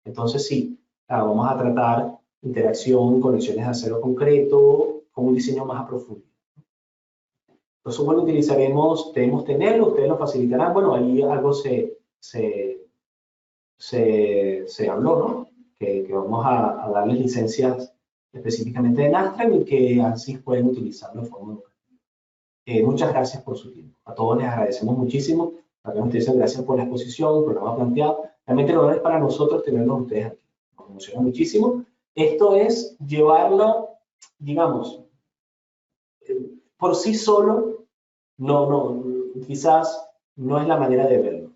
Entonces, sí, vamos a tratar interacción, conexiones de acero concreto, con un diseño más a profundidad. Los software utilizaremos, debemos tenerlo, ustedes lo facilitarán. Bueno, ahí algo se habló, ¿no? Que vamos a darles licencias específicamente de Nastran y que así pueden utilizarlo de forma educativa. Muchas gracias por su tiempo. A todos les agradecemos muchísimo. También ustedes dicen gracias por la exposición, el programa planteado. Realmente el honor es para nosotros tenerlos ustedes aquí. Nos emociona muchísimo. Esto es llevarlo, digamos, por sí solo, quizás no es la manera de verlo.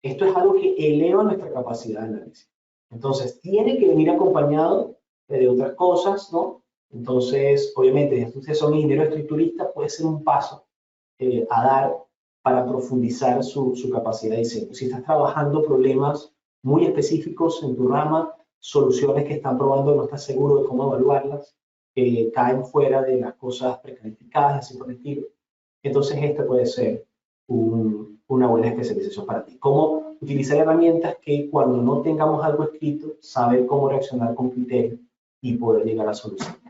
Esto es algo que eleva nuestra capacidad de análisis. Entonces, tiene que venir acompañado de otras cosas, ¿no? Entonces, obviamente, si ustedes son ingenieros estructuristas, puede ser un paso a dar para profundizar su capacidad de diseño. Si estás trabajando problemas muy específicos en tu rama, soluciones que están probando, no estás seguro de cómo evaluarlas, caen fuera de las cosas precalificadas, así por el estilo. Entonces, esta puede ser una buena especialización para ti. Cómo utilizar herramientas que cuando no tengamos algo escrito, saber cómo reaccionar con criterio y poder llegar a soluciones,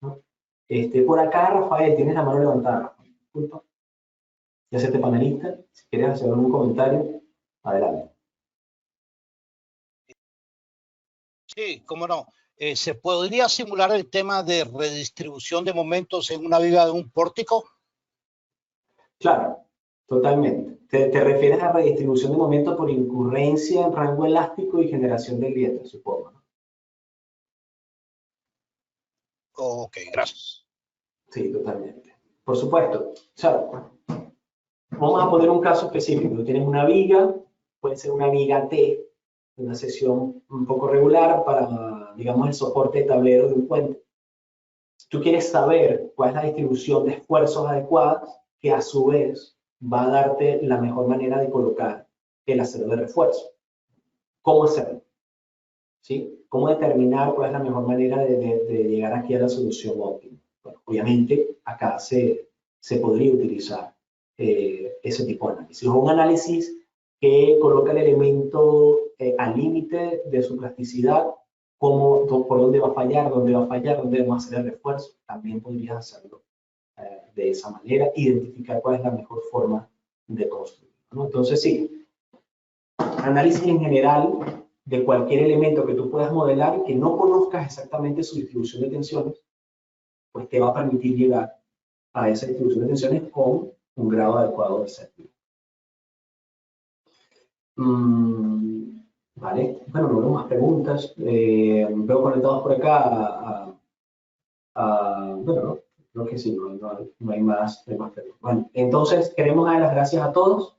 ¿no? Por acá, Rafael, tienes la mano levantada. Disculpa. Ya se te panelista. Si quieres hacer algún comentario, adelante. Sí, cómo no. ¿Se podría simular el tema de redistribución de momentos en una viga de un pórtico? Claro, totalmente. Te refieres a redistribución de momentos por incurrencia en rango elástico y generación de grietas, supongo, ¿no? Ok, gracias. Sí, totalmente. Por supuesto. O sea, vamos a poner un caso específico. Tú tienes una viga, puede ser una viga T, una sección un poco regular para, digamos, el soporte de tablero de un puente. Tú quieres saber cuál es la distribución de esfuerzos adecuadas, que a su vez va a darte la mejor manera de colocar el acero de refuerzo. ¿Cómo hacerlo? ¿Sí? ¿Cómo determinar cuál es la mejor manera de llegar aquí a la solución óptima? Bueno, obviamente, acá se podría utilizar ese tipo de análisis. Un análisis que coloca el elemento al límite de su plasticidad, por dónde va a fallar, dónde vamos a hacer el refuerzo. También podrías hacerlo de esa manera, identificar cuál es la mejor forma de construir, ¿no? Entonces, sí, análisis en general de cualquier elemento que tú puedas modelar y que no conozcas exactamente su distribución de tensiones, pues te va a permitir llegar a esa distribución de tensiones con un grado adecuado de certidumbre. Vale, bueno, no veo más preguntas. Veo conectados por acá bueno, no, creo que sí, no hay más preguntas. Bueno, entonces queremos dar las gracias a todos.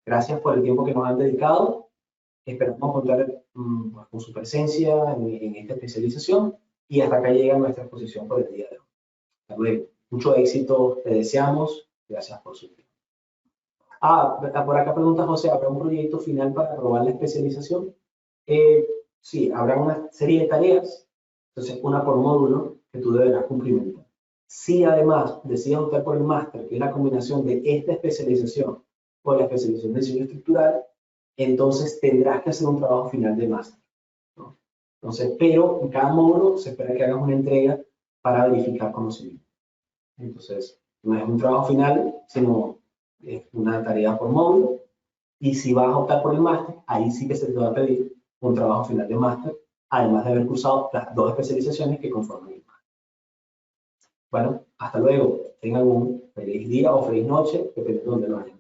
Gracias por el tiempo que nos han dedicado. Esperamos contar con su presencia en esta especialización y hasta acá llega nuestra exposición por el día de hoy. Hasta luego. Mucho éxito te deseamos. Gracias por su tiempo. Por acá pregunta José, ¿habrá un proyecto final para aprobar la especialización? Sí, habrá una serie de tareas, entonces una por módulo que tú deberás cumplimentar. Si además decides optar por el máster, que es la combinación de esta especialización con la especialización de diseño estructural, entonces tendrás que hacer un trabajo final de máster, ¿no? Entonces, pero en cada módulo se espera que hagas una entrega para verificar conocimiento. Entonces, no es un trabajo final, sino es una tarea por módulo. Y si vas a optar por el máster, ahí sí que se te va a pedir un trabajo final de máster, además de haber cursado las 2 especializaciones que conforman el máster. Bueno, hasta luego. Tengan un feliz día o feliz noche, dependiendo de dónde lo hayan.